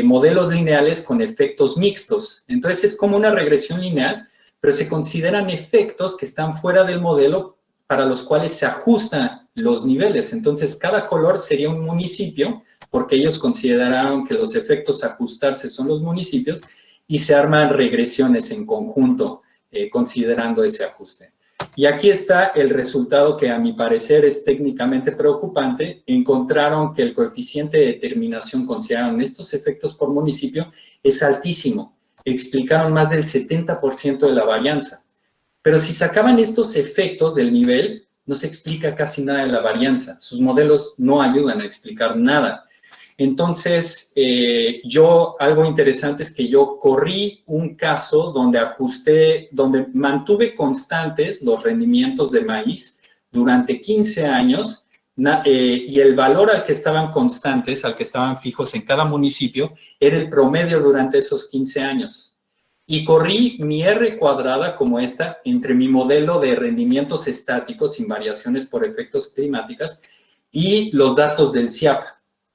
modelos lineales con efectos mixtos. Entonces, es como una regresión lineal, pero se consideran efectos que están fuera del modelo para los cuales se ajustan los niveles. Entonces, cada color sería un municipio, porque ellos consideraron que los efectos a ajustarse son los municipios, y se arman regresiones en conjunto, considerando ese ajuste. Y aquí está el resultado que, a mi parecer, es técnicamente preocupante. Encontraron que el coeficiente de determinación considerado en estos efectos por municipio es altísimo. Explicaron más del 70% de la varianza. Pero si sacaban estos efectos del nivel, no se explica casi nada de la varianza. Sus modelos no ayudan a explicar nada. Entonces, algo interesante es que yo corrí un caso donde mantuve constantes los rendimientos de maíz durante 15 años y el valor al que estaban constantes, al que estaban fijos en cada municipio, era el promedio durante esos 15 años. y corrí mi R cuadrada como esta entre mi modelo de rendimientos estáticos sin variaciones por efectos climáticos y los datos del CIAP.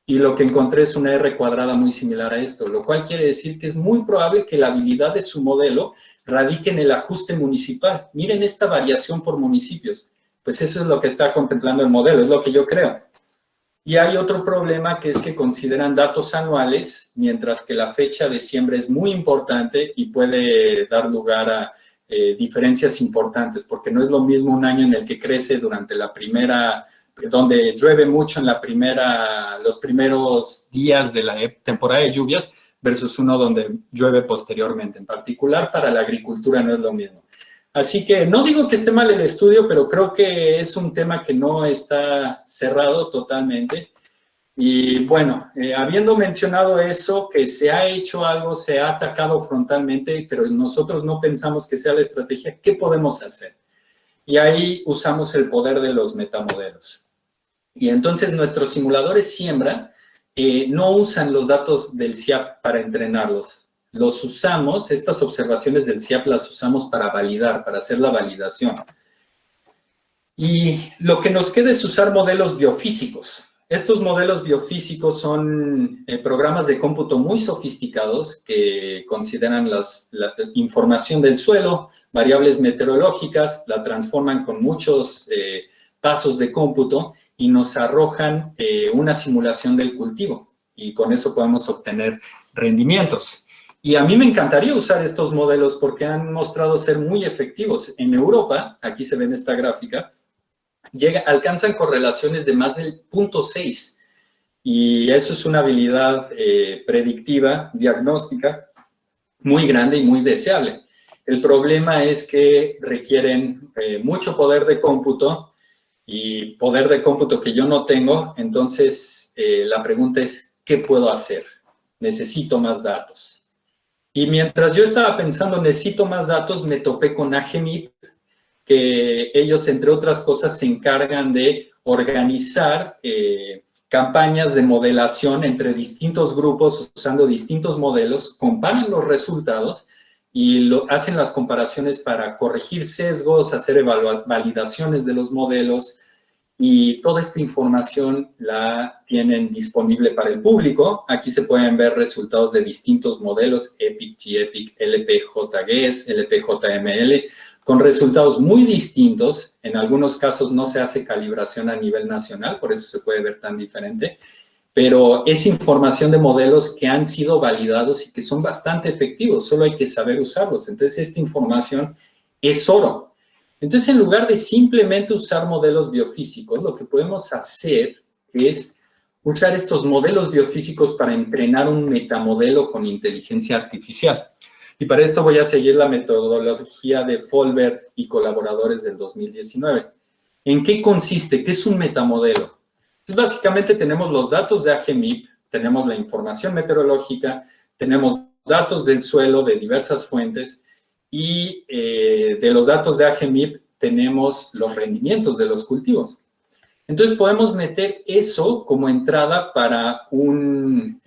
Y lo que encontré es una R cuadrada muy similar a esto, lo cual quiere decir que es muy probable que la habilidad de su modelo radique en el ajuste municipal. Miren esta variación por municipios. Pues eso es lo que está contemplando el modelo, es lo que yo creo. Y hay otro problema, que es que consideran datos anuales, mientras que la fecha de siembra es muy importante y puede dar lugar a diferencias importantes, porque no es lo mismo un año en el que crece durante la primera, donde llueve mucho en los primeros días de la temporada de lluvias, versus uno donde llueve posteriormente. En particular, para la agricultura no es lo mismo. Así que no digo que esté mal el estudio, pero creo que es un tema que no está cerrado totalmente. Y bueno, habiendo mencionado eso, que se ha hecho algo, se ha atacado frontalmente, pero nosotros no pensamos que sea la estrategia, ¿qué podemos hacer? Y ahí usamos el poder de los metamodelos. Y entonces nuestros simuladores siembra no usan los datos del CIAP para entrenarlos. Los usamos, estas observaciones del CIAP las usamos para validar, para hacer la validación. Y lo que nos queda es usar modelos biofísicos. Estos modelos biofísicos son programas de cómputo muy sofisticados que consideran la información del suelo, variables meteorológicas, la transforman con muchos pasos de cómputo y nos arrojan una simulación del cultivo. Y con eso podemos obtener rendimientos. Y a mí me encantaría usar estos modelos porque han mostrado ser muy efectivos. En Europa, aquí se ve en esta gráfica, alcanzan correlaciones de más del 0.6. Y eso es una habilidad predictiva, diagnóstica, muy grande y muy deseable. El problema es que requieren mucho poder de cómputo y poder de cómputo que yo no tengo. Entonces, la pregunta es, ¿qué puedo hacer? Necesito más datos. Y mientras yo estaba pensando, necesito más datos, me topé con AGMIP, que ellos, entre otras cosas, se encargan de organizar campañas de modelación entre distintos grupos usando distintos modelos, comparan los resultados y hacen las comparaciones para corregir sesgos, hacer validaciones de los modelos, y toda esta información la tienen disponible para el público. Aquí se pueden ver resultados de distintos modelos, EPIC, GEPIC, LPJGS, LPJML, con resultados muy distintos. En algunos casos no se hace calibración a nivel nacional, por eso se puede ver tan diferente, pero es información de modelos que han sido validados y que son bastante efectivos, solo hay que saber usarlos. Entonces, esta información es oro. Entonces, en lugar de simplemente usar modelos biofísicos, lo que podemos hacer es usar estos modelos biofísicos para entrenar un metamodelo con inteligencia artificial. Y para esto voy a seguir la metodología de Folbert y colaboradores del 2019. ¿En qué consiste? ¿Qué es un metamodelo? Entonces, básicamente tenemos los datos de AGMIP, tenemos la información meteorológica, tenemos datos del suelo de diversas fuentes, y de los datos de AGMIP tenemos los rendimientos de los cultivos. Entonces podemos meter eso como entrada para un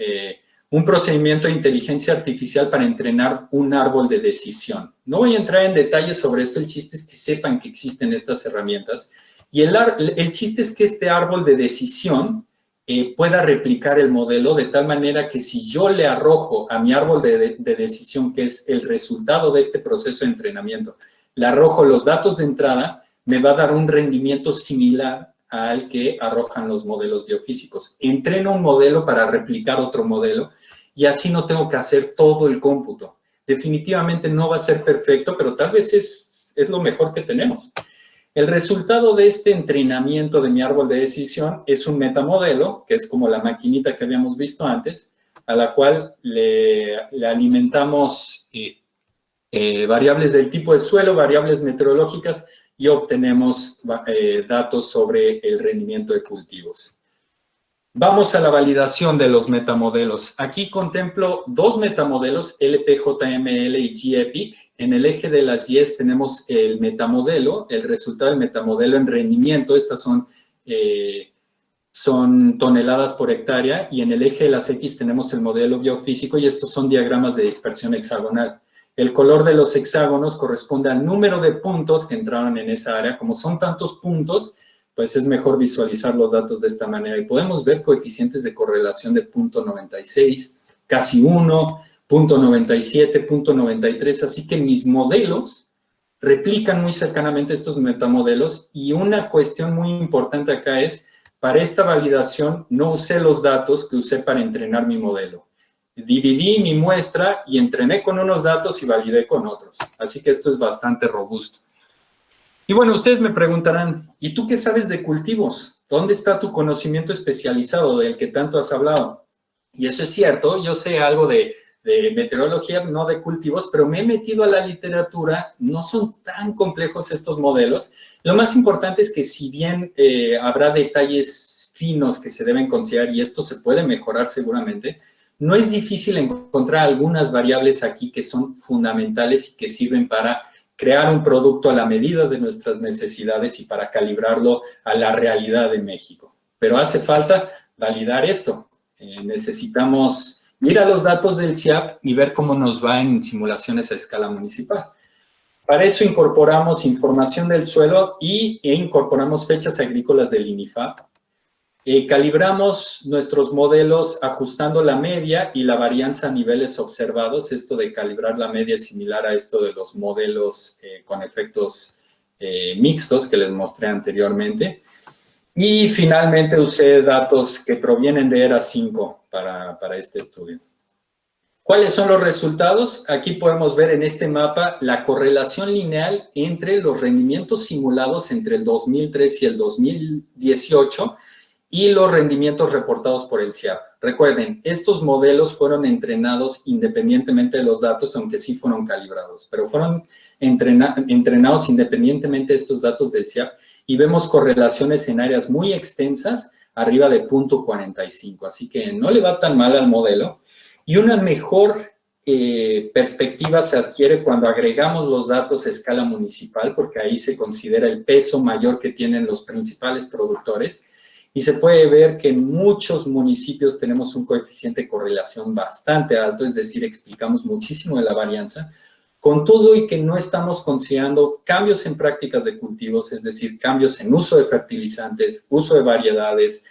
procedimiento de inteligencia artificial para entrenar un árbol de decisión. No voy a entrar en detalles sobre esto, el chiste es que sepan que existen estas herramientas, y el chiste es que este árbol de decisión pueda replicar el modelo de tal manera que si yo le arrojo a mi árbol de decisión, que es el resultado de este proceso de entrenamiento, le arrojo los datos de entrada, me va a dar un rendimiento similar al que arrojan los modelos biofísicos. Entreno un modelo para replicar otro modelo y así no tengo que hacer todo el cómputo. Definitivamente no va a ser perfecto, pero tal vez es lo mejor que tenemos. El resultado de este entrenamiento de mi árbol de decisión es un metamodelo, que es como la maquinita que habíamos visto antes, a la cual le alimentamos variables del tipo de suelo, variables meteorológicas, y obtenemos datos sobre el rendimiento de cultivos. Vamos a la validación de los metamodelos. Aquí contemplo dos metamodelos, LPJML y GEPIC. En el eje de las Y's tenemos el metamodelo, el resultado del metamodelo en rendimiento. Estas son toneladas por hectárea. Y en el eje de las X tenemos el modelo biofísico y estos son diagramas de dispersión hexagonal. El color de los hexágonos corresponde al número de puntos que entraron en esa área. Como son tantos puntos, pues es mejor visualizar los datos de esta manera. Y podemos ver coeficientes de correlación de 0.96, casi 1, 0.97, 0.93. Así que mis modelos replican muy cercanamente estos metamodelos. Y una cuestión muy importante acá es, para esta validación no usé los datos que usé para entrenar mi modelo. Dividí mi muestra y entrené con unos datos y validé con otros. Así que esto es bastante robusto. Y bueno, ustedes me preguntarán, ¿y tú qué sabes de cultivos? ¿Dónde está tu conocimiento especializado del que tanto has hablado? Y eso es cierto, yo sé algo de meteorología, no de cultivos, pero me he metido a la literatura, no son tan complejos estos modelos. Lo más importante es que si bien habrá detalles finos que se deben considerar, y esto se puede mejorar seguramente, no es difícil encontrar algunas variables aquí que son fundamentales y que sirven para crear un producto a la medida de nuestras necesidades y para calibrarlo a la realidad de México. Pero hace falta validar esto. Necesitamos ir a los datos del CIAP y ver cómo nos va en simulaciones a escala municipal. Para eso incorporamos información del suelo e incorporamos fechas agrícolas del INIFAP. Calibramos nuestros modelos ajustando la media y la varianza a niveles observados. Esto de calibrar la media es similar a esto de los modelos con efectos mixtos que les mostré anteriormente. Y finalmente usé datos que provienen de ERA 5 para este estudio. ¿Cuáles son los resultados? Aquí podemos ver en este mapa la correlación lineal entre los rendimientos simulados entre el 2003 y el 2018 y los rendimientos reportados por el CIAP. Recuerden, estos modelos fueron entrenados independientemente de los datos, aunque sí fueron calibrados, pero fueron entrenados independientemente de estos datos del CIAP y vemos correlaciones en áreas muy extensas, arriba de 0.45, así que no le va tan mal al modelo. Y una mejor perspectiva se adquiere cuando agregamos los datos a escala municipal, porque ahí se considera el peso mayor que tienen los principales productores. Y se puede ver que en muchos municipios tenemos un coeficiente de correlación bastante alto, es decir, explicamos muchísimo de la varianza, con todo y que no estamos considerando cambios en prácticas de cultivos, es decir, cambios en uso de fertilizantes, uso de variedades,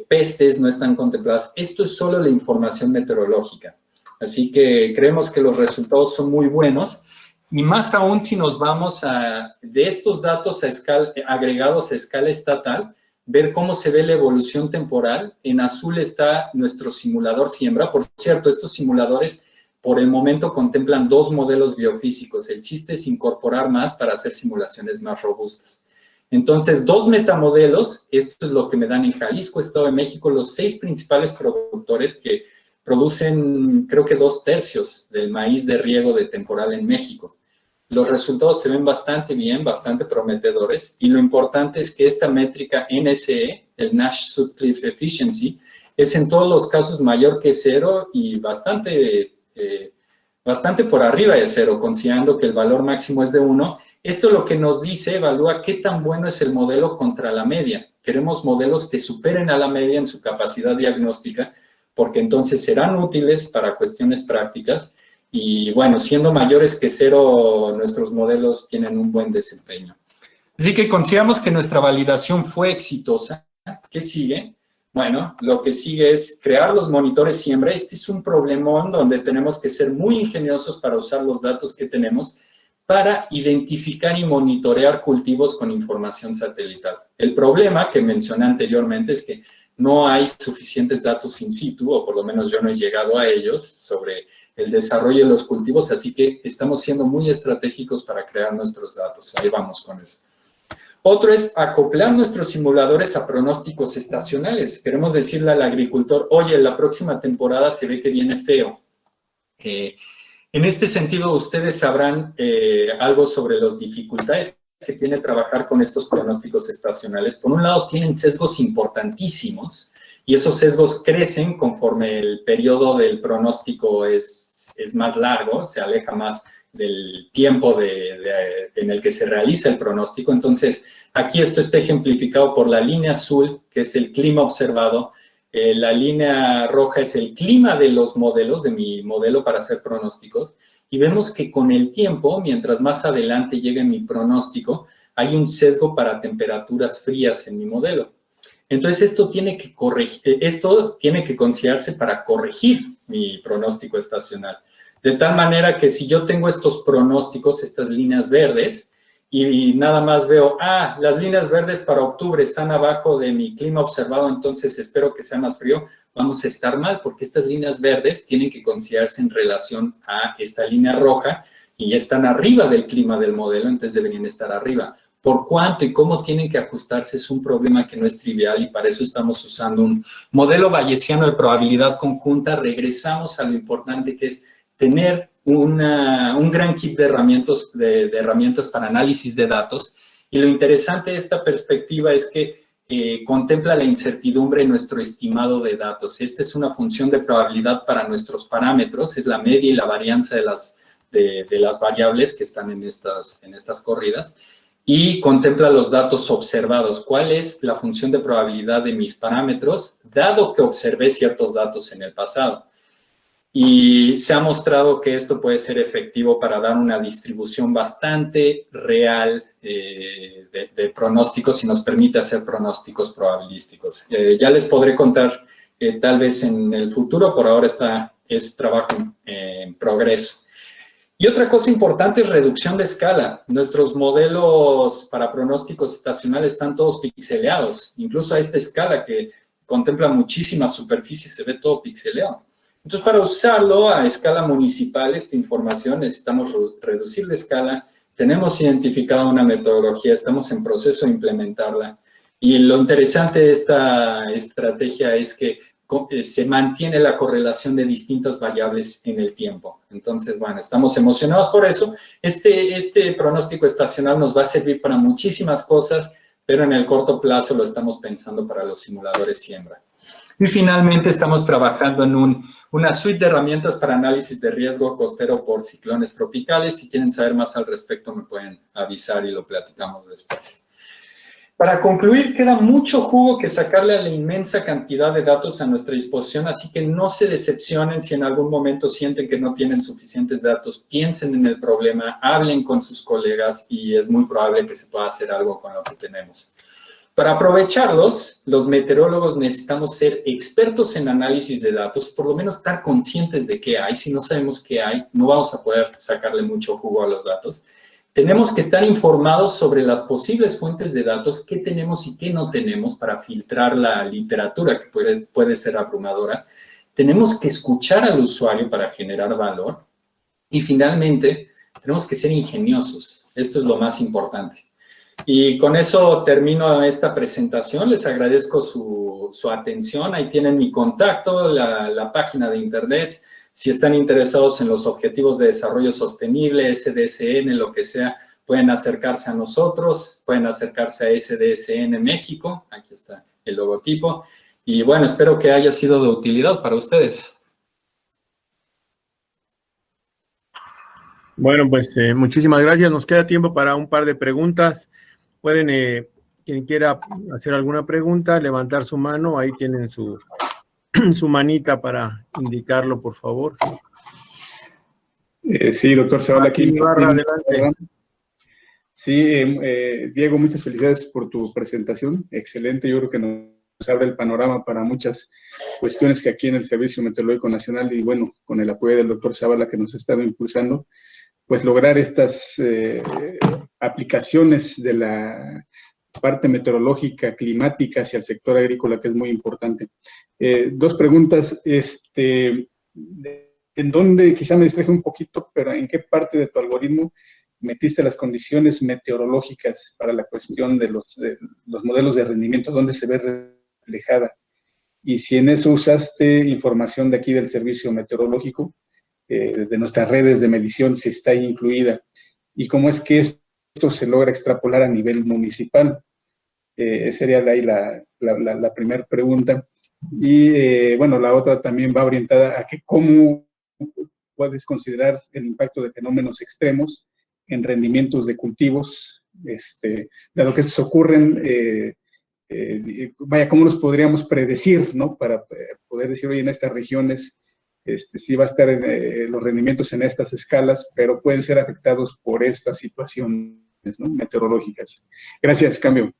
pestes no están contempladas. Esto es solo la información meteorológica. Así que creemos que los resultados son muy buenos. Y más aún si nos vamos de estos datos agregados a escala estatal, ver cómo se ve la evolución temporal. En azul está nuestro simulador siembra. Por cierto, estos simuladores por el momento contemplan 2 modelos biofísicos. El chiste es incorporar más para hacer simulaciones más robustas. Entonces, 2 metamodelos, esto es lo que me dan en Jalisco, Estado de México, los 6 principales productores que producen, creo que 2/3 del maíz de riego de temporal en México. Los resultados se ven bastante bien, bastante prometedores, y lo importante es que esta métrica NSE, el Nash-Sutcliffe Efficiency, es en todos los casos mayor que 0 y bastante por arriba de 0, considerando que el valor máximo es de 1. Esto lo que nos dice, evalúa qué tan bueno es el modelo contra la media. Queremos modelos que superen a la media en su capacidad diagnóstica, porque entonces serán útiles para cuestiones prácticas. Y bueno, siendo mayores que 0, nuestros modelos tienen un buen desempeño. Así que consideramos que nuestra validación fue exitosa. ¿Qué sigue? Bueno, lo que sigue es crear los monitores siembra. Este es un problemón donde tenemos que ser muy ingeniosos para usar los datos que tenemos para identificar y monitorear cultivos con información satelital. El problema que mencioné anteriormente es que no hay suficientes datos in situ, o por lo menos yo no he llegado a ellos, sobre el desarrollo de los cultivos, así que estamos siendo muy estratégicos para crear nuestros datos. Ahí vamos con eso. Otro es acoplar nuestros simuladores a pronósticos estacionales. Queremos decirle al agricultor, oye, la próxima temporada se ve que viene feo. En este sentido, ustedes sabrán algo sobre las dificultades que tiene trabajar con estos pronósticos estacionales. Por un lado, tienen sesgos importantísimos, y esos sesgos crecen conforme el periodo del pronóstico es más largo, se aleja más del tiempo en el que se realiza el pronóstico. Entonces, aquí esto está ejemplificado por la línea azul, que es el clima observado, La línea roja es el clima de los modelos, de mi modelo para hacer pronósticos. Y vemos que con el tiempo, mientras más adelante llegue mi pronóstico, hay un sesgo para temperaturas frías en mi modelo. Entonces, esto tiene que considerarse para corregir mi pronóstico estacional. De tal manera que si yo tengo estos pronósticos, estas líneas verdes, y nada más veo, las líneas verdes para octubre están abajo de mi clima observado, entonces espero que sea más frío, vamos a estar mal, porque estas líneas verdes tienen que considerarse en relación a esta línea roja y están arriba del clima del modelo, entonces deberían estar arriba. Por cuánto y cómo tienen que ajustarse es un problema que no es trivial y para eso estamos usando un modelo bayesiano de probabilidad conjunta. Regresamos a lo importante que es tener un gran kit de herramientas para análisis de datos. Y lo interesante de esta perspectiva es que contempla la incertidumbre en nuestro estimado de datos. Esta es una función de probabilidad para nuestros parámetros, es la media y la varianza de las variables que están en estas corridas. Y contempla los datos observados. ¿Cuál es la función de probabilidad de mis parámetros, dado que observé ciertos datos en el pasado? Y se ha mostrado que esto puede ser efectivo para dar una distribución bastante real de pronósticos y nos permite hacer pronósticos probabilísticos. Ya les podré contar tal vez en el futuro, por ahora es trabajo en progreso. Y otra cosa importante es reducción de escala. Nuestros modelos para pronósticos estacionales están todos pixeleados, incluso a esta escala que contempla muchísimas superficies, se ve todo pixeleado. Entonces, para usarlo a escala municipal, esta información, necesitamos reducir la escala. Tenemos identificada una metodología, estamos en proceso de implementarla. Y lo interesante de esta estrategia es que se mantiene la correlación de distintas variables en el tiempo. Entonces, bueno, estamos emocionados por eso. Este pronóstico estacional nos va a servir para muchísimas cosas, pero en el corto plazo lo estamos pensando para los simuladores siembra. Y finalmente estamos trabajando en una suite de herramientas para análisis de riesgo costero por ciclones tropicales. Si quieren saber más al respecto, me pueden avisar y lo platicamos después. Para concluir, queda mucho jugo que sacarle a la inmensa cantidad de datos a nuestra disposición, así que no se decepcionen si en algún momento sienten que no tienen suficientes datos. Piensen en el problema, hablen con sus colegas y es muy probable que se pueda hacer algo con lo que tenemos. Para aprovecharlos, los meteorólogos necesitamos ser expertos en análisis de datos, por lo menos estar conscientes de qué hay. Si no sabemos qué hay, no vamos a poder sacarle mucho jugo a los datos. Tenemos que estar informados sobre las posibles fuentes de datos, qué tenemos y qué no tenemos para filtrar la literatura, que puede ser abrumadora. Tenemos que escuchar al usuario para generar valor. Y finalmente, tenemos que ser ingeniosos. Esto es lo más importante. Y con eso termino esta presentación. Les agradezco su atención. Ahí tienen mi contacto, la página de internet. Si están interesados en los objetivos de desarrollo sostenible, SDSN, lo que sea, pueden acercarse a nosotros, pueden acercarse a SDSN México. Aquí está el logotipo. Y bueno, espero que haya sido de utilidad para ustedes. Bueno, pues muchísimas gracias. Nos queda tiempo para un par de preguntas. Pueden, quien quiera hacer alguna pregunta, levantar su mano. Ahí tienen su manita para indicarlo, por favor. Sí, doctor Zavala, aquí. Adelante. Sí, Diego, muchas felicidades por tu presentación. Excelente, yo creo que nos abre el panorama para muchas cuestiones que aquí en el Servicio Meteorológico Nacional y bueno, con el apoyo del doctor Zavala que nos estaba impulsando, pues lograr estas aplicaciones de la parte meteorológica, climática hacia el sector agrícola, que es muy importante. Dos preguntas, en dónde, quizá me distraje un poquito, pero ¿en qué parte de tu algoritmo metiste las condiciones meteorológicas para la cuestión de los modelos de rendimiento? ¿Dónde se ve reflejada? Y si en eso usaste información de aquí del Servicio Meteorológico, de nuestras redes de medición, si está ahí incluida. ¿Y cómo es que esto se logra extrapolar a nivel municipal? Sería ahí la primera pregunta. Y bueno, la otra también va orientada a que cómo puedes considerar el impacto de fenómenos extremos en rendimientos de cultivos, dado que estos ocurren vaya, cómo nos podríamos predecir, ¿no? Para poder decir, oye, en estas regiones sí va a estar los rendimientos en estas escalas, pero pueden ser afectados por estas situaciones, ¿no? Meteorológicas. Gracias, Cambio.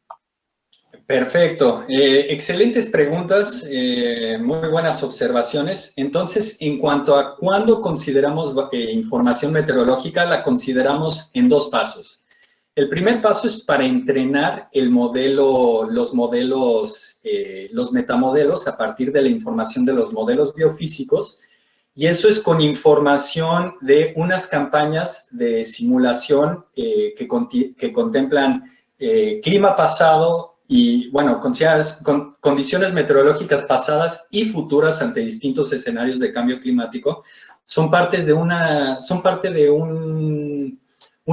Perfecto. Excelentes preguntas, muy buenas observaciones. Entonces, en cuanto a cuándo consideramos información meteorológica, la consideramos en dos pasos. El primer paso es para entrenar el modelo, los metamodelos a partir de la información de los modelos biofísicos, y eso es con información de unas campañas de simulación que contemplan clima pasado y, bueno, condiciones meteorológicas pasadas y futuras ante distintos escenarios de cambio climático. Son parte de un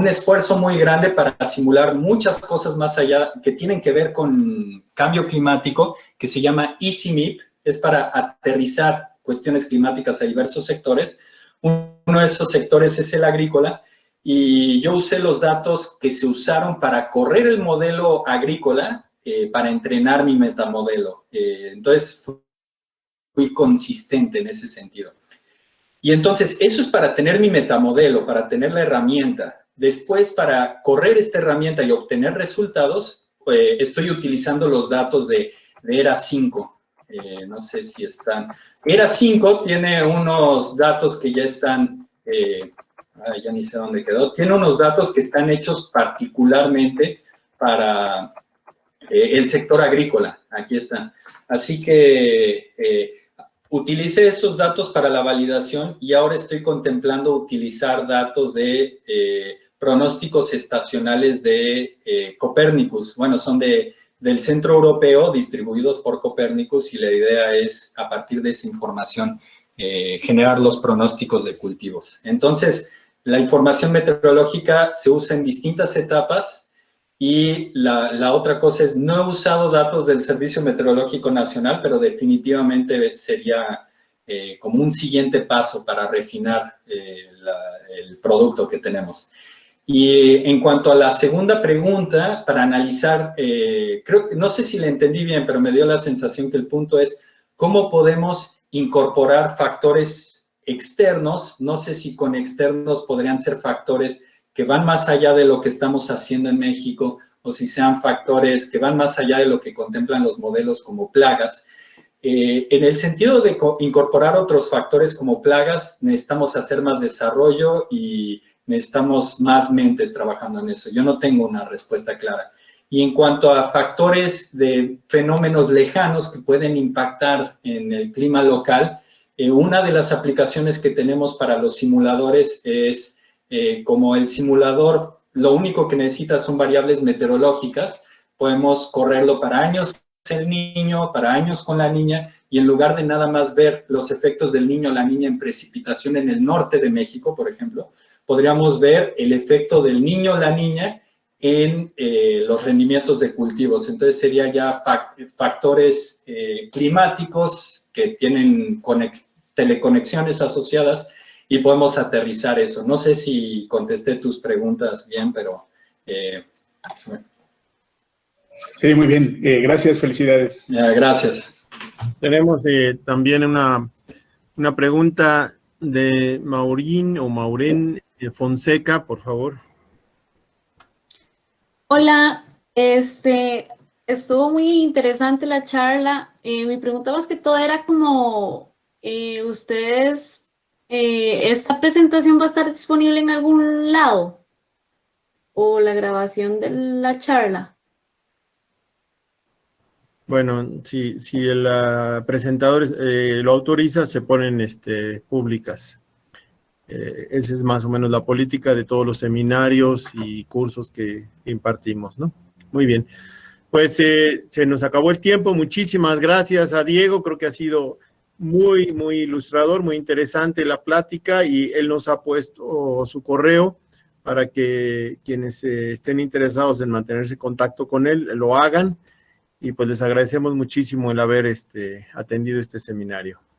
esfuerzo muy grande para simular muchas cosas más allá que tienen que ver con cambio climático, que se llama ECMIP, es para aterrizar cuestiones climáticas a diversos sectores. Uno de esos sectores es el agrícola, y yo usé los datos que se usaron para correr el modelo agrícola para entrenar mi metamodelo. Entonces, fui consistente en ese sentido. Y entonces, eso es para tener mi metamodelo, para tener la herramienta. Después, para correr esta herramienta y obtener resultados, estoy utilizando los datos de ERA 5. No sé si están. ERA 5 tiene unos datos que ya están, ya ni sé dónde quedó, tiene unos datos que están hechos particularmente para el sector agrícola. Aquí están. Así que utilicé esos datos para la validación y ahora estoy contemplando utilizar datos de pronósticos estacionales de Copernicus. Bueno, son del centro europeo, distribuidos por Copernicus, y la idea es, a partir de esa información, generar los pronósticos de cultivos. Entonces, la información meteorológica se usa en distintas etapas, y la otra cosa es, no he usado datos del Servicio Meteorológico Nacional, pero definitivamente sería como un siguiente paso para refinar el producto que tenemos. Y en cuanto a la segunda pregunta, para analizar, no sé si la entendí bien, pero me dio la sensación que el punto es cómo podemos incorporar factores externos. No sé si con externos podrían ser factores que van más allá de lo que estamos haciendo en México, o si sean factores que van más allá de lo que contemplan los modelos como plagas. En el sentido de incorporar otros factores como plagas, necesitamos hacer más desarrollo y necesitamos más mentes trabajando en eso. Yo no tengo una respuesta clara. Y en cuanto a factores de fenómenos lejanos que pueden impactar en el clima local, una de las aplicaciones que tenemos para los simuladores es, como el simulador, lo único que necesita son variables meteorológicas, podemos correrlo para años el niño, para años con la niña, y en lugar de nada más ver los efectos del niño o la niña en precipitación en el norte de México, por ejemplo, podríamos ver el efecto del niño o la niña en los rendimientos de cultivos. Entonces, sería ya factores climáticos que tienen teleconexiones asociadas, y podemos aterrizar eso. No sé si contesté tus preguntas bien, pero... Sí, muy bien. Gracias, felicidades. Gracias. Tenemos también una pregunta de Maureen Fonseca, por favor. Hola, estuvo muy interesante la charla. Mi pregunta más que todo era como, ustedes, ¿esta presentación va a estar disponible en algún lado? ¿O la grabación de la charla? Bueno, si el presentador lo autoriza, se ponen públicas. Esa es más o menos la política de todos los seminarios y cursos que impartimos, ¿no? Muy bien. Pues se nos acabó el tiempo. Muchísimas gracias a Diego. Creo que ha sido muy, muy ilustrador, muy interesante la plática, y él nos ha puesto su correo para que quienes estén interesados en mantenerse en contacto con él lo hagan, y pues les agradecemos muchísimo el haber atendido este seminario.